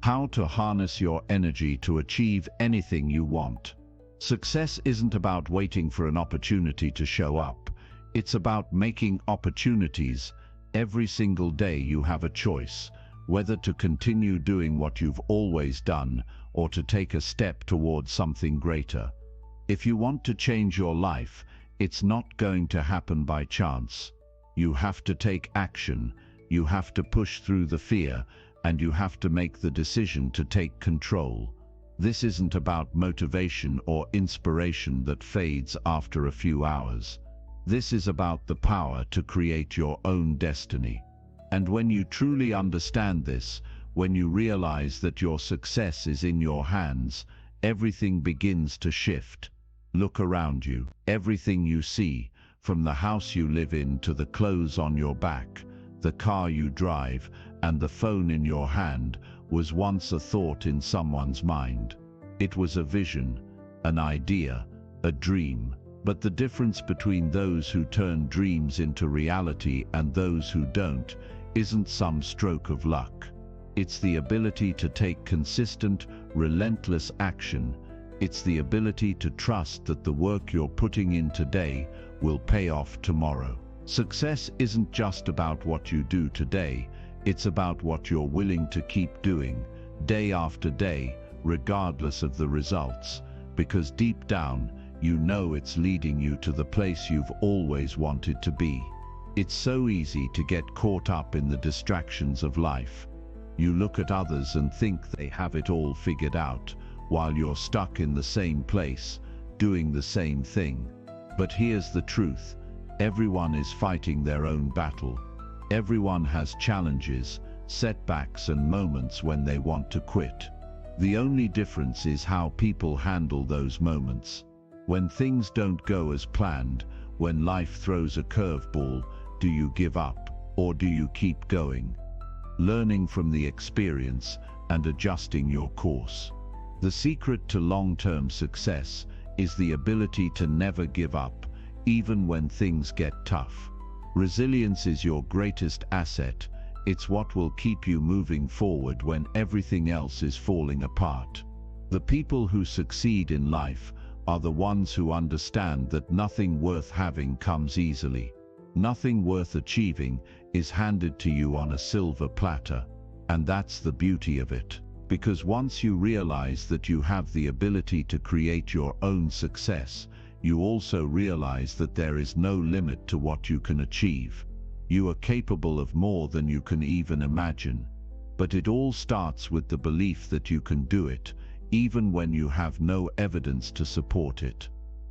How to harness your energy to achieve anything you want. Success isn't about waiting for an opportunity to show up. It's about making opportunities. Every single day you have a choice, whether to continue doing what you've always done or to take a step towards something greater. If you want to change your life, it's not going to happen by chance. You have to take action, you have to push through the fear, and you have to make the decision to take control. This isn't about motivation or inspiration that fades after a few hours. This is about the power to create your own destiny. And when you truly understand this, when you realize that your success is in your hands, everything begins to shift. Look around you. Everything you see, from the house you live in to the clothes on your back, the car you drive, and the phone in your hand, was once a thought in someone's mind. It was a vision, an idea, a dream. But the difference between those who turn dreams into reality and those who don't isn't some stroke of luck. It's the ability to take consistent, relentless action. It's the ability to trust that the work you're putting in today will pay off tomorrow. Success isn't just about what you do today, it's about what you're willing to keep doing, day after day, regardless of the results. Because deep down, you know it's leading you to the place you've always wanted to be. It's so easy to get caught up in the distractions of life. You look at others and think they have it all figured out, while you're stuck in the same place, doing the same thing. But here's the truth. Everyone is fighting their own battle. Everyone has challenges, setbacks and moments when they want to quit. The only difference is how people handle those moments. When things don't go as planned, when life throws a curveball, do you give up, or do you keep going? Learning from the experience and adjusting your course. The secret to long-term success is the ability to never give up, even when things get tough. Resilience is your greatest asset. It's what will keep you moving forward when everything else is falling apart. The people who succeed in life are the ones who understand that nothing worth having comes easily. Nothing worth achieving is handed to you on a silver platter. And that's the beauty of it. Because once you realize that you have the ability to create your own success, you also realize that there is no limit to what you can achieve. You are capable of more than you can even imagine. But it all starts with the belief that you can do it, even when you have no evidence to support it.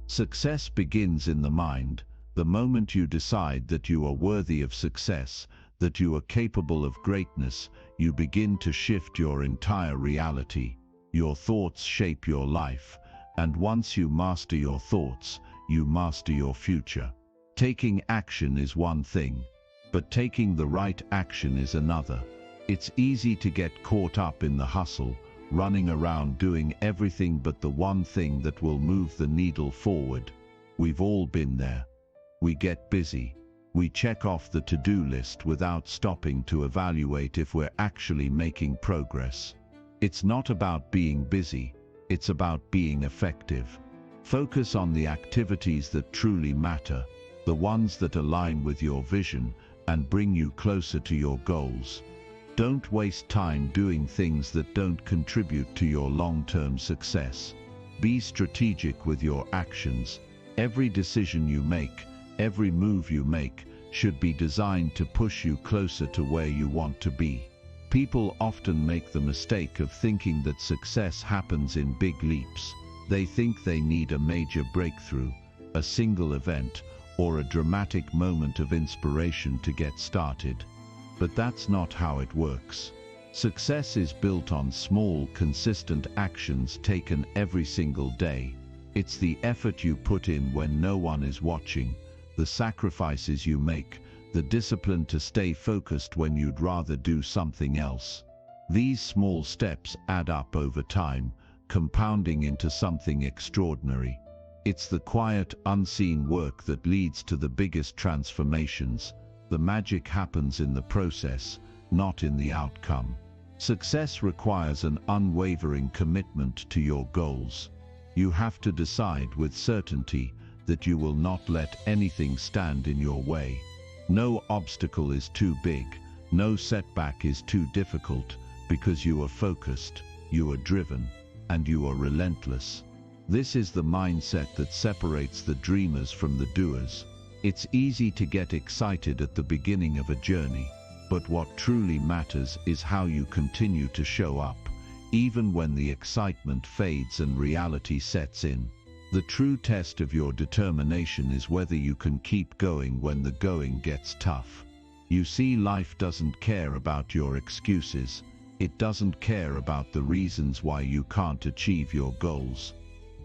Success begins in the mind. The moment you decide that you are worthy of success, that you are capable of greatness, you begin to shift your entire reality. Your thoughts shape your life, and once you master your thoughts, you master your future. Taking action is one thing, but taking the right action is another. It's easy to get caught up in the hustle, running around doing everything but the one thing that will move the needle forward. We've all been there. We get busy. We check off the to-do list without stopping to evaluate if we're actually making progress. It's not about being busy, it's about being effective. Focus on the activities that truly matter, the ones that align with your vision and bring you closer to your goals. Don't waste time doing things that don't contribute to your long-term success. Be strategic with your actions. Every decision you make, every move you make, should be designed to push you closer to where you want to be. People often make the mistake of thinking that success happens in big leaps. They think they need a major breakthrough, a single event, or a dramatic moment of inspiration to get started. But that's not how it works. Success is built on small, consistent actions taken every single day. It's the effort you put in when no one is watching, the sacrifices you make, the discipline to stay focused when you'd rather do something else. These small steps add up over time, compounding into something extraordinary. It's the quiet, unseen work that leads to the biggest transformations. The magic happens in the process, not in the outcome. Success requires an unwavering commitment to your goals. You have to decide with certainty that you will not let anything stand in your way. No obstacle is too big, no setback is too difficult, because you are focused, you are driven, and you are relentless. This is the mindset that separates the dreamers from the doers. It's easy to get excited at the beginning of a journey, but what truly matters is how you continue to show up, even when the excitement fades and reality sets in. The true test of your determination is whether you can keep going when the going gets tough. You see, life doesn't care about your excuses. It doesn't care about the reasons why you can't achieve your goals.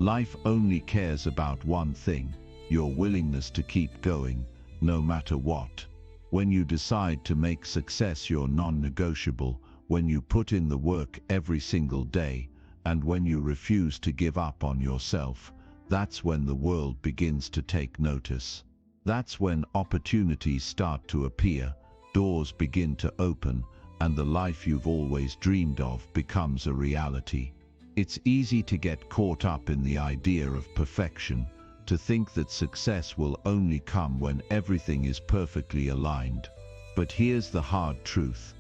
Life only cares about one thing: your willingness to keep going, no matter what. When you decide to make success your non-negotiable, when you put in the work every single day, and when you refuse to give up on yourself, that's when the world begins to take notice. That's when opportunities start to appear, doors begin to open, and the life you've always dreamed of becomes a reality. It's easy to get caught up in the idea of perfection, to think that success will only come when everything is perfectly aligned. But here's the hard truth.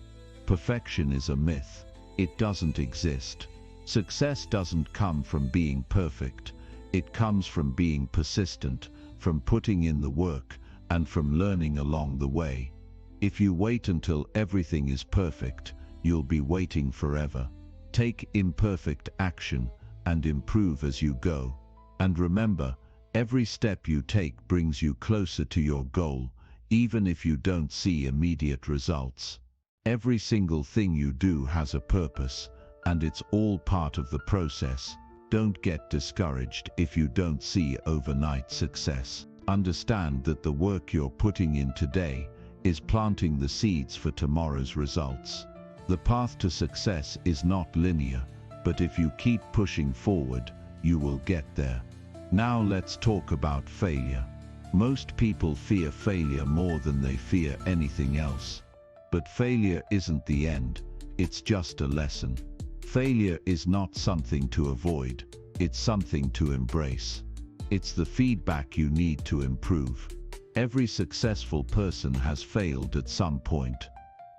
Perfection is a myth. It doesn't exist. Success doesn't come from being perfect. It comes from being persistent, from putting in the work, and from learning along the way. If you wait until everything is perfect, you'll be waiting forever. Take imperfect action and improve as you go. And remember, every step you take brings you closer to your goal, even if you don't see immediate results. Every single thing you do has a purpose, and it's all part of the process. Don't get discouraged if you don't see overnight success. Understand that the work you're putting in today is planting the seeds for tomorrow's results. The path to success is not linear, but if you keep pushing forward, you will get there. Now let's talk about failure. Most people fear failure more than they fear anything else. But failure isn't the end, it's just a lesson. Failure is not something to avoid, it's something to embrace. It's the feedback you need to improve. Every successful person has failed at some point.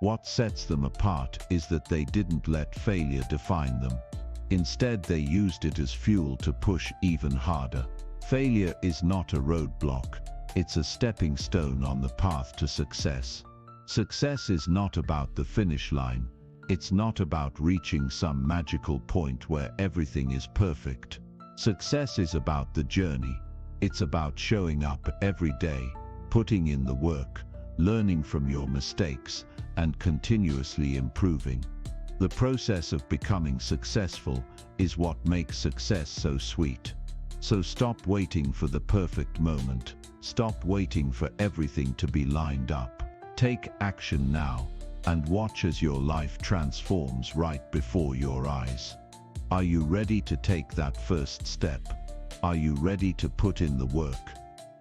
What sets them apart is that they didn't let failure define them. Instead, they used it as fuel to push even harder. Failure is not a roadblock, it's a stepping stone on the path to success. Success is not about the finish line. It's not about reaching some magical point where everything is perfect. Success is about the journey. It's about showing up every day, putting in the work, learning from your mistakes, and continuously improving. The process of becoming successful is what makes success so sweet. So stop waiting for the perfect moment. Stop waiting for everything to be lined up. Take action now, and watch as your life transforms right before your eyes. Are you ready to take that first step? Are you ready to put in the work?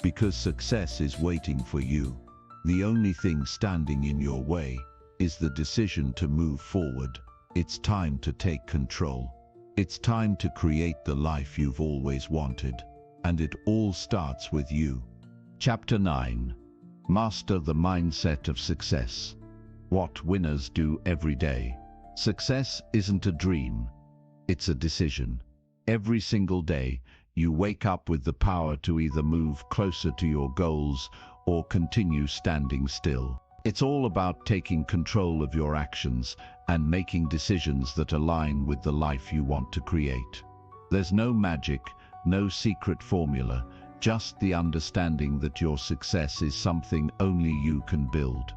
Because success is waiting for you. The only thing standing in your way is the decision to move forward. It's time to take control. It's time to create the life you've always wanted. And it all starts with you. Chapter 9. Master the mindset of success. What winners do every day. Success isn't a dream. It's a decision. Every single day, you wake up with the power to either move closer to your goals or continue standing still. It's all about taking control of your actions and making decisions that align with the life you want to create. There's no magic, no secret formula, just the understanding that your success is something only you can build.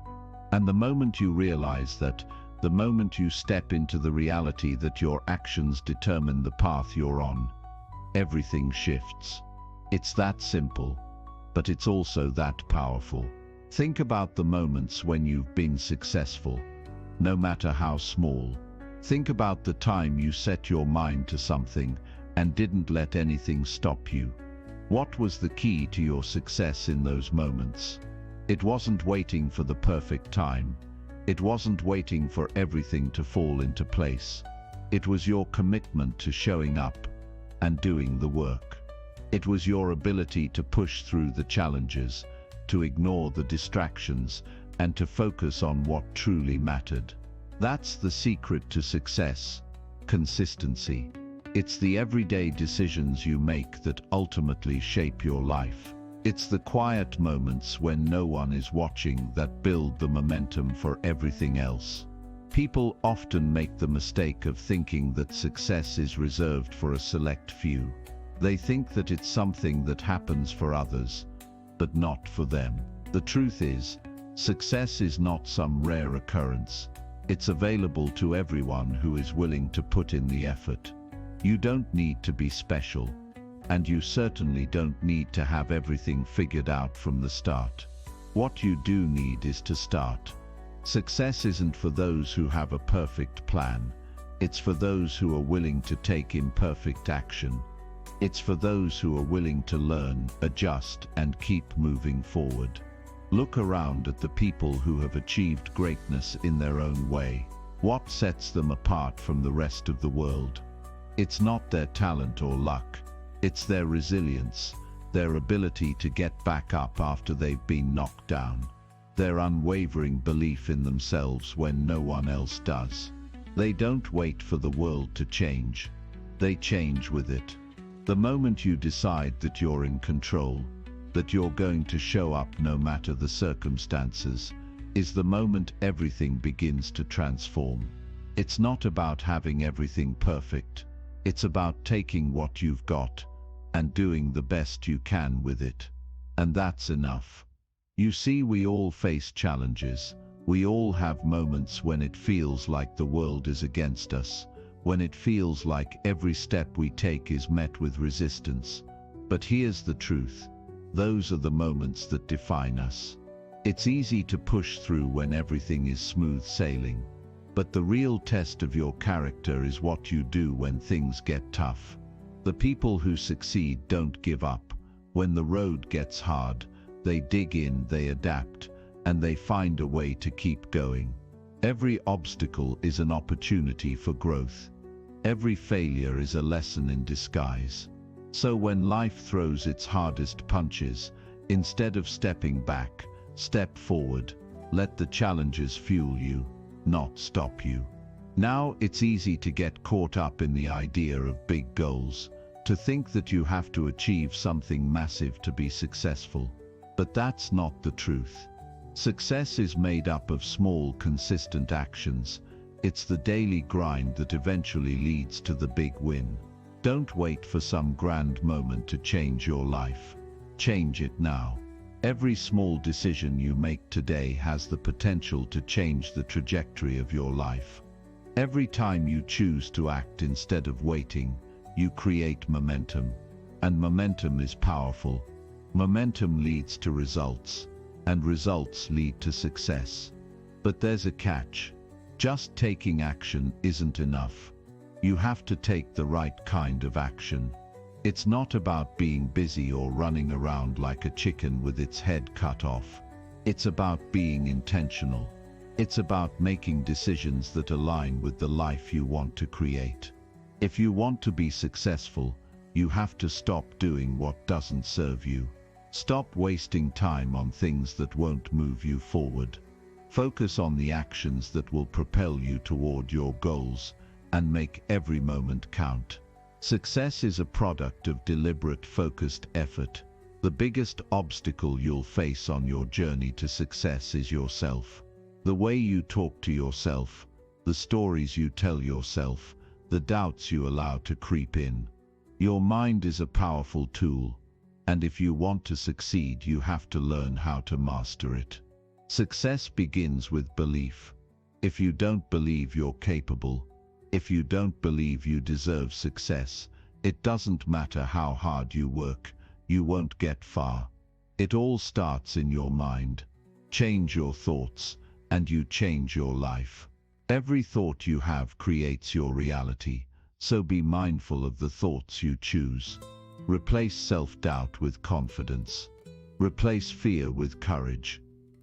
And the moment you realize that, the moment you step into the reality that your actions determine the path you're on, everything shifts. It's that simple, but it's also that powerful. Think about the moments when you've been successful, no matter how small. Think about the time you set your mind to something and didn't let anything stop you. What was the key to your success in those moments? It wasn't waiting for the perfect time. It wasn't waiting for everything to fall into place. It was your commitment to showing up and doing the work. It was your ability to push through the challenges, to ignore the distractions, and to focus on what truly mattered. That's the secret to success: consistency. It's the everyday decisions you make that ultimately shape your life. It's the quiet moments when no one is watching that build the momentum for everything else. People often make the mistake of thinking that success is reserved for a select few. They think that it's something that happens for others, but not for them. The truth is, success is not some rare occurrence. It's available to everyone who is willing to put in the effort. You don't need to be special, and you certainly don't need to have everything figured out from the start. What you do need is to start. Success isn't for those who have a perfect plan. It's for those who are willing to take imperfect action. It's for those who are willing to learn, adjust, and keep moving forward. Look around at the people who have achieved greatness in their own way. What sets them apart from the rest of the world? It's not their talent or luck. It's their resilience, their ability to get back up after they've been knocked down, their unwavering belief in themselves when no one else does. They don't wait for the world to change. They change with it. The moment you decide that you're in control, that you're going to show up no matter the circumstances, is the moment everything begins to transform. It's not about having everything perfect. It's about taking what you've got and doing the best you can with it. And that's enough. You see, we all face challenges. We all have moments when it feels like the world is against us, when it feels like every step we take is met with resistance. But here's the truth. Those are the moments that define us. It's easy to push through when everything is smooth sailing. But the real test of your character is what you do when things get tough. The people who succeed don't give up. When the road gets hard, they dig in, they adapt, and they find a way to keep going. Every obstacle is an opportunity for growth. Every failure is a lesson in disguise. So when life throws its hardest punches, instead of stepping back, step forward. Let the challenges fuel you, not stop you. Now, it's easy to get caught up in the idea of big goals, to think that you have to achieve something massive to be successful. But that's not the truth. Success is made up of small, consistent actions. It's the daily grind that eventually leads to the big win. Don't wait for some grand moment to change your life. Change it now. Every small decision you make today has the potential to change the trajectory of your life. Every time you choose to act instead of waiting, you create momentum. And momentum is powerful. Momentum leads to results, and results lead to success. But there's a catch. Just taking action isn't enough. You have to take the right kind of action. It's not about being busy or running around like a chicken with its head cut off. It's about being intentional. It's about making decisions that align with the life you want to create. If you want to be successful, you have to stop doing what doesn't serve you. Stop wasting time on things that won't move you forward. Focus on the actions that will propel you toward your goals and make every moment count. Success is a product of deliberate, focused effort. The biggest obstacle you'll face on your journey to success is yourself. The way you talk to yourself, the stories you tell yourself, the doubts you allow to creep in. Your mind is a powerful tool, and if you want to succeed, you have to learn how to master it. Success begins with belief. If you don't believe you're capable, if you don't believe you deserve success, it doesn't matter how hard you work, you won't get far. It all starts in your mind. Change your thoughts, and you change your life. Every thought you have creates your reality, so be mindful of the thoughts you choose. Replace self-doubt with confidence. Replace fear with courage.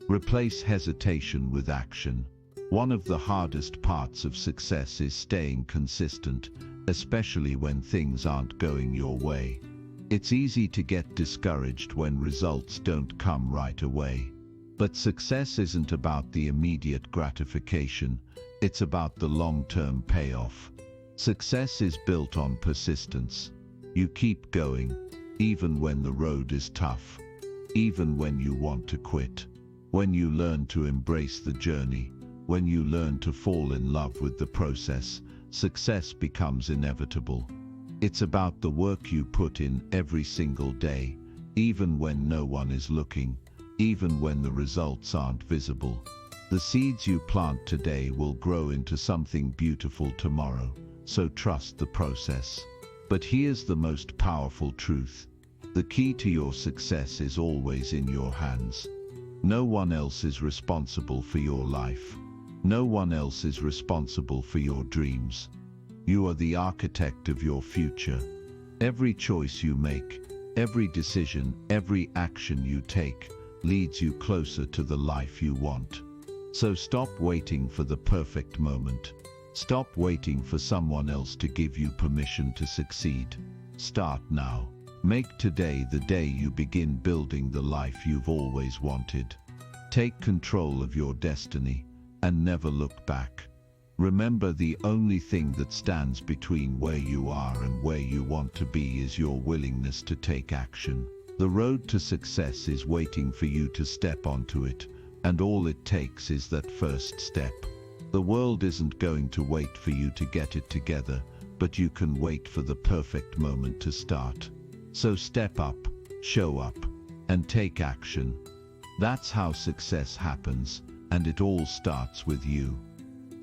Replace hesitation with action. One of the hardest parts of success is staying consistent, especially when things aren't going your way. It's easy to get discouraged when results don't come right away. But success isn't about the immediate gratification, it's about the long-term payoff. Success is built on persistence. You keep going, even when the road is tough, even when you want to quit. When you learn to embrace the journey, when you learn to fall in love with the process, success becomes inevitable. It's about the work you put in every single day, even when no one is looking, even when the results aren't visible. The seeds you plant today will grow into something beautiful tomorrow, so trust the process. But here's the most powerful truth. The key to your success is always in your hands. No one else is responsible for your life. No one else is responsible for your dreams. You are the architect of your future. Every choice you make, every decision, every action you take, leads you closer to the life you want. So stop waiting for the perfect moment. Stop waiting for someone else to give you permission to succeed. Start now. Make today the day you begin building the life you've always wanted. Take control of your destiny and never look back. Remember, the only thing that stands between where you are and where you want to be is your willingness to take action. The road to success is waiting for you to step onto it, and all it takes is that first step. The world isn't going to wait for you to get it together, but you can wait for the perfect moment to start. So step up, show up, and take action. That's how success happens, and it all starts with you.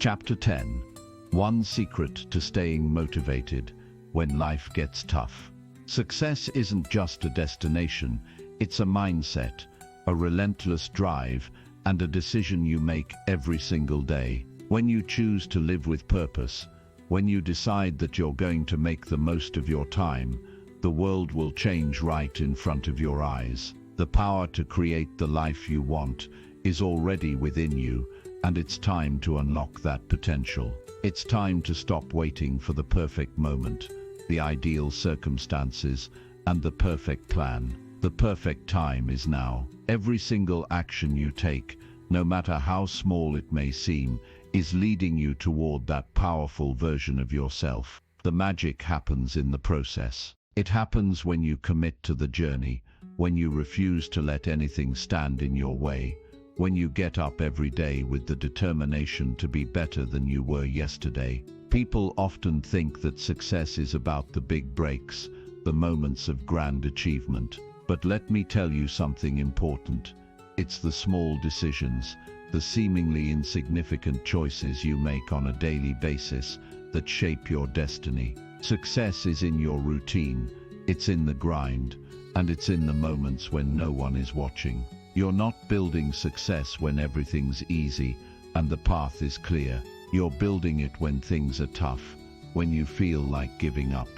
Chapter 10. One secret to staying motivated when life gets tough. Success isn't just a destination, it's a mindset, a relentless drive, and a decision you make every single day. When you choose to live with purpose, when you decide that you're going to make the most of your time, the world will change right in front of your eyes. The power to create the life you want is already within you, and it's time to unlock that potential. It's time to stop waiting for the perfect moment, the ideal circumstances, and the perfect plan. The perfect time is now. Every single action you take, no matter how small it may seem, is leading you toward that powerful version of yourself. The magic happens in the process. It happens when you commit to the journey, when you refuse to let anything stand in your way, when you get up every day with the determination to be better than you were yesterday. People often think that success is about the big breaks, the moments of grand achievement. But let me tell you something important. It's the small decisions, the seemingly insignificant choices you make on a daily basis that shape your destiny. Success is in your routine, it's in the grind, and it's in the moments when no one is watching. You're not building success when everything's easy and the path is clear. You're building it when things are tough, when you feel like giving up,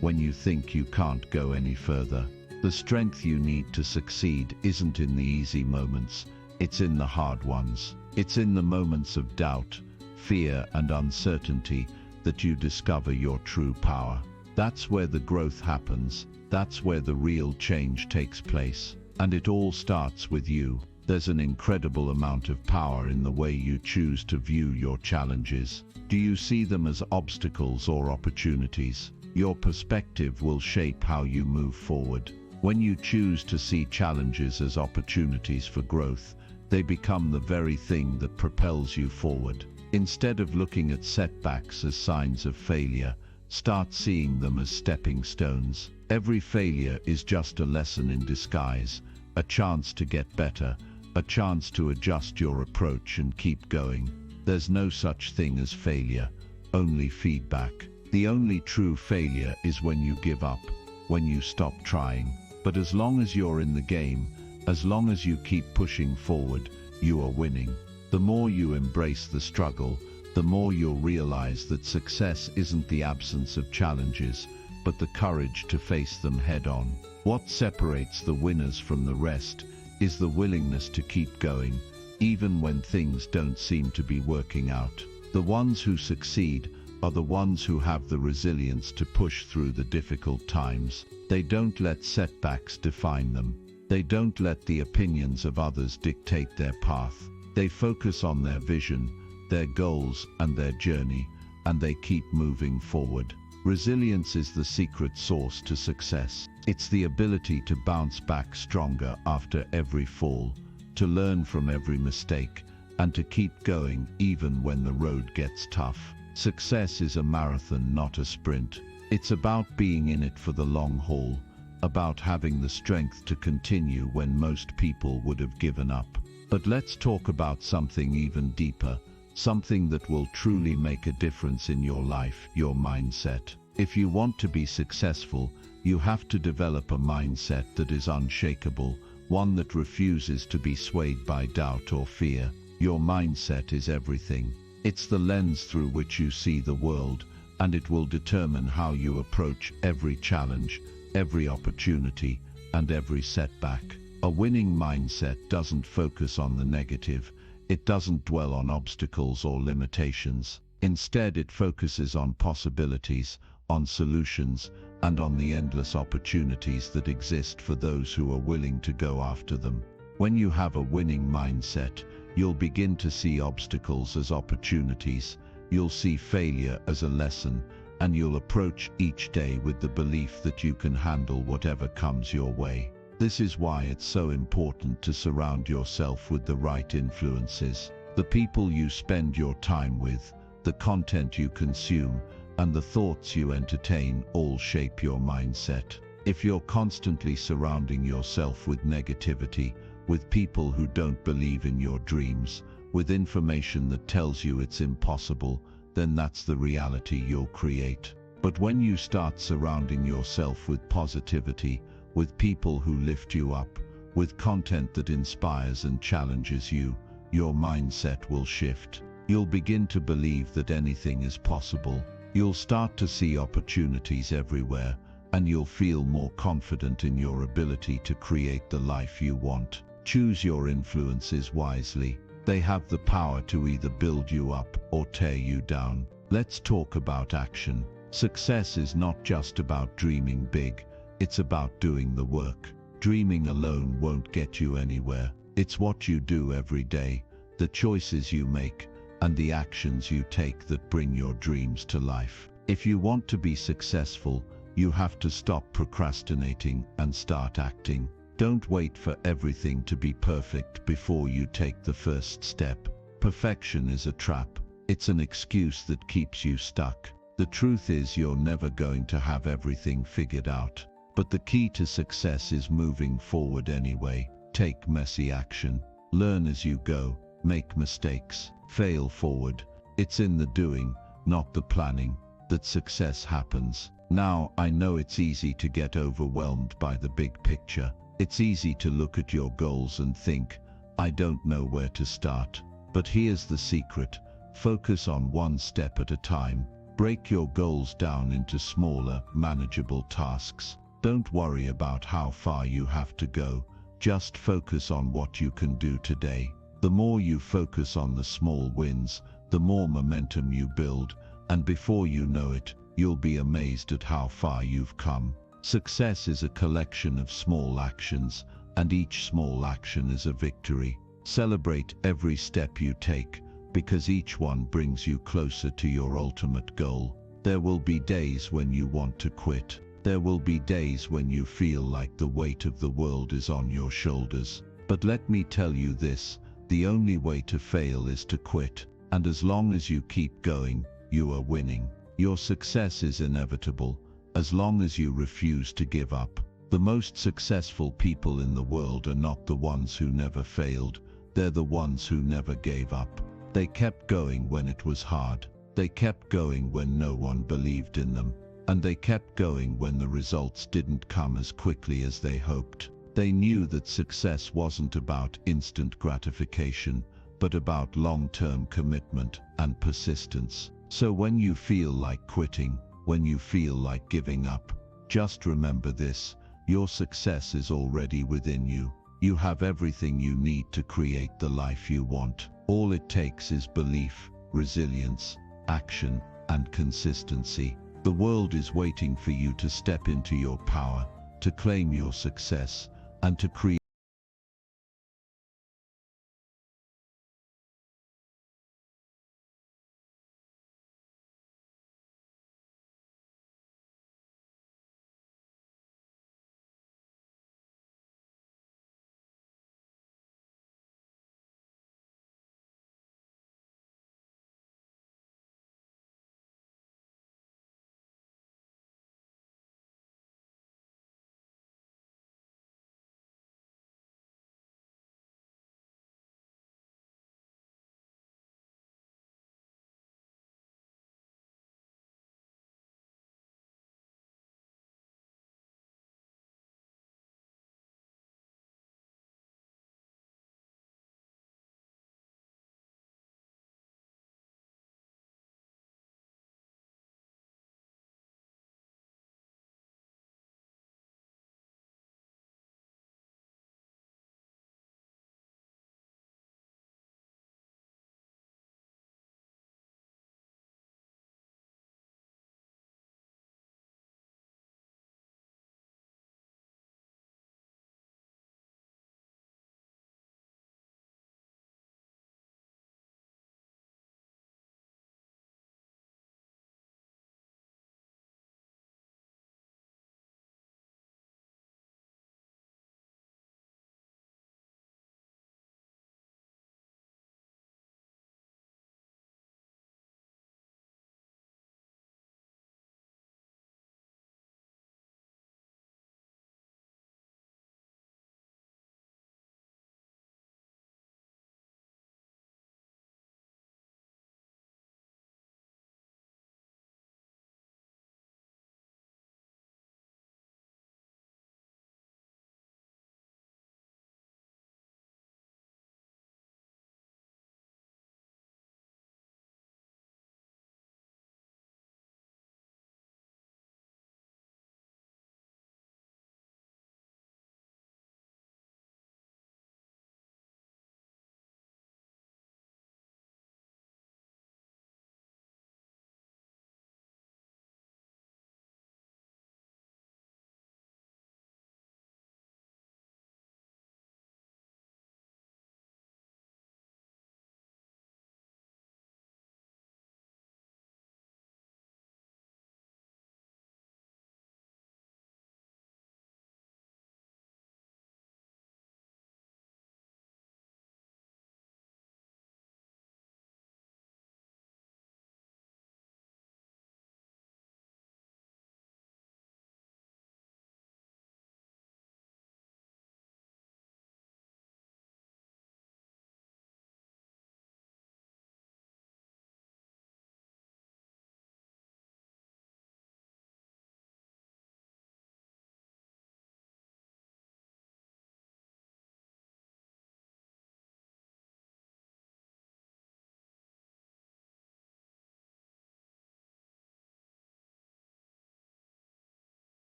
when you think you can't go any further. The strength you need to succeed isn't in the easy moments, it's in the hard ones. It's in the moments of doubt, fear, and uncertainty that you discover your true power. That's where the growth happens, that's where the real change takes place. And it all starts with you. There's an incredible amount of power in the way you choose to view your challenges. Do you see them as obstacles or opportunities? Your perspective will shape how you move forward. When you choose to see challenges as opportunities for growth, they become the very thing that propels you forward. Instead of looking at setbacks as signs of failure, start seeing them as stepping stones. Every failure is just a lesson in disguise, a chance to get better, a chance to adjust your approach and keep going. There's no such thing as failure, only feedback. The only true failure is when you give up, when you stop trying. But as long as you're in the game, as long as you keep pushing forward, you are winning. The more you embrace the struggle, the more you'll realize that success isn't the absence of challenges, but the courage to face them head-on. What separates the winners from the rest is the willingness to keep going, even when things don't seem to be working out. The ones who succeed are the ones who have the resilience to push through the difficult times. They don't let setbacks define them. They don't let the opinions of others dictate their path. They focus on their vision, their goals, and their journey, and they keep moving forward. Resilience is the secret sauce to success. It's the ability to bounce back stronger after every fall, to learn from every mistake, and to keep going even when the road gets tough. Success is a marathon, not a sprint. It's about being in it for the long haul, about having the strength to continue when most people would have given up. But let's talk about something even deeper, something that will truly make a difference in your life, your mindset. If you want to be successful, you have to develop a mindset that is unshakable, one that refuses to be swayed by doubt or fear. Your mindset is everything. It's the lens through which you see the world, and it will determine how you approach every challenge, every opportunity, and every setback. A winning mindset doesn't focus on the negative. It doesn't dwell on obstacles or limitations. Instead, it focuses on possibilities, on solutions, and on the endless opportunities that exist for those who are willing to go after them. When you have a winning mindset, you'll begin to see obstacles as opportunities. You'll see failure as a lesson, and you'll approach each day with the belief that you can handle whatever comes your way. This is why it's so important to surround yourself with the right influences. The people you spend your time with, the content you consume, and the thoughts you entertain all shape your mindset. If you're constantly surrounding yourself with negativity, with people who don't believe in your dreams, with information that tells you it's impossible, then that's the reality you'll create. But when you start surrounding yourself with positivity, with people who lift you up, with content that inspires and challenges you, your mindset will shift. You'll begin to believe that anything is possible. You'll start to see opportunities everywhere, and you'll feel more confident in your ability to create the life you want. Choose your influences wisely. They have the power to either build you up or tear you down. Let's talk about action. Success is not just about dreaming big, it's about doing the work. Dreaming alone won't get you anywhere. It's what you do every day, the choices you make, and the actions you take that bring your dreams to life. If you want to be successful, you have to stop procrastinating and start acting. Don't wait for everything to be perfect before you take the first step. Perfection is a trap. It's an excuse that keeps you stuck. The truth is you're never going to have everything figured out. But the key to success is moving forward anyway. Take messy action. Learn as you go. Make mistakes. Fail forward. It's in the doing, not the planning, that success happens. Now, I know it's easy to get overwhelmed by the big picture. It's easy to look at your goals and think, I don't know where to start. But here's the secret. Focus on one step at a time. Break your goals down into smaller, manageable tasks. Don't worry about how far you have to go. Just focus on what you can do today. The more you focus on the small wins, the more momentum you build, and before you know it, you'll be amazed at how far you've come. Success is a collection of small actions, and each small action is a victory. Celebrate every step you take, because each one brings you closer to your ultimate goal. There will be days when you want to quit. There will be days when you feel like the weight of the world is on your shoulders. But let me tell you this, the only way to fail is to quit. And as long as you keep going, you are winning. Your success is inevitable, as long as you refuse to give up. The most successful people in the world are not the ones who never failed, they're the ones who never gave up. They kept going when it was hard. They kept going when no one believed in them. And they kept going when the results didn't come as quickly as they hoped. They knew that success wasn't about instant gratification, but about long-term commitment and persistence. So when you feel like quitting, when you feel like giving up, just remember this, your success is already within you. You have everything you need to create the life you want. All it takes is belief, resilience, action, and consistency. The world is waiting for you to step into your power, to claim your success, and to create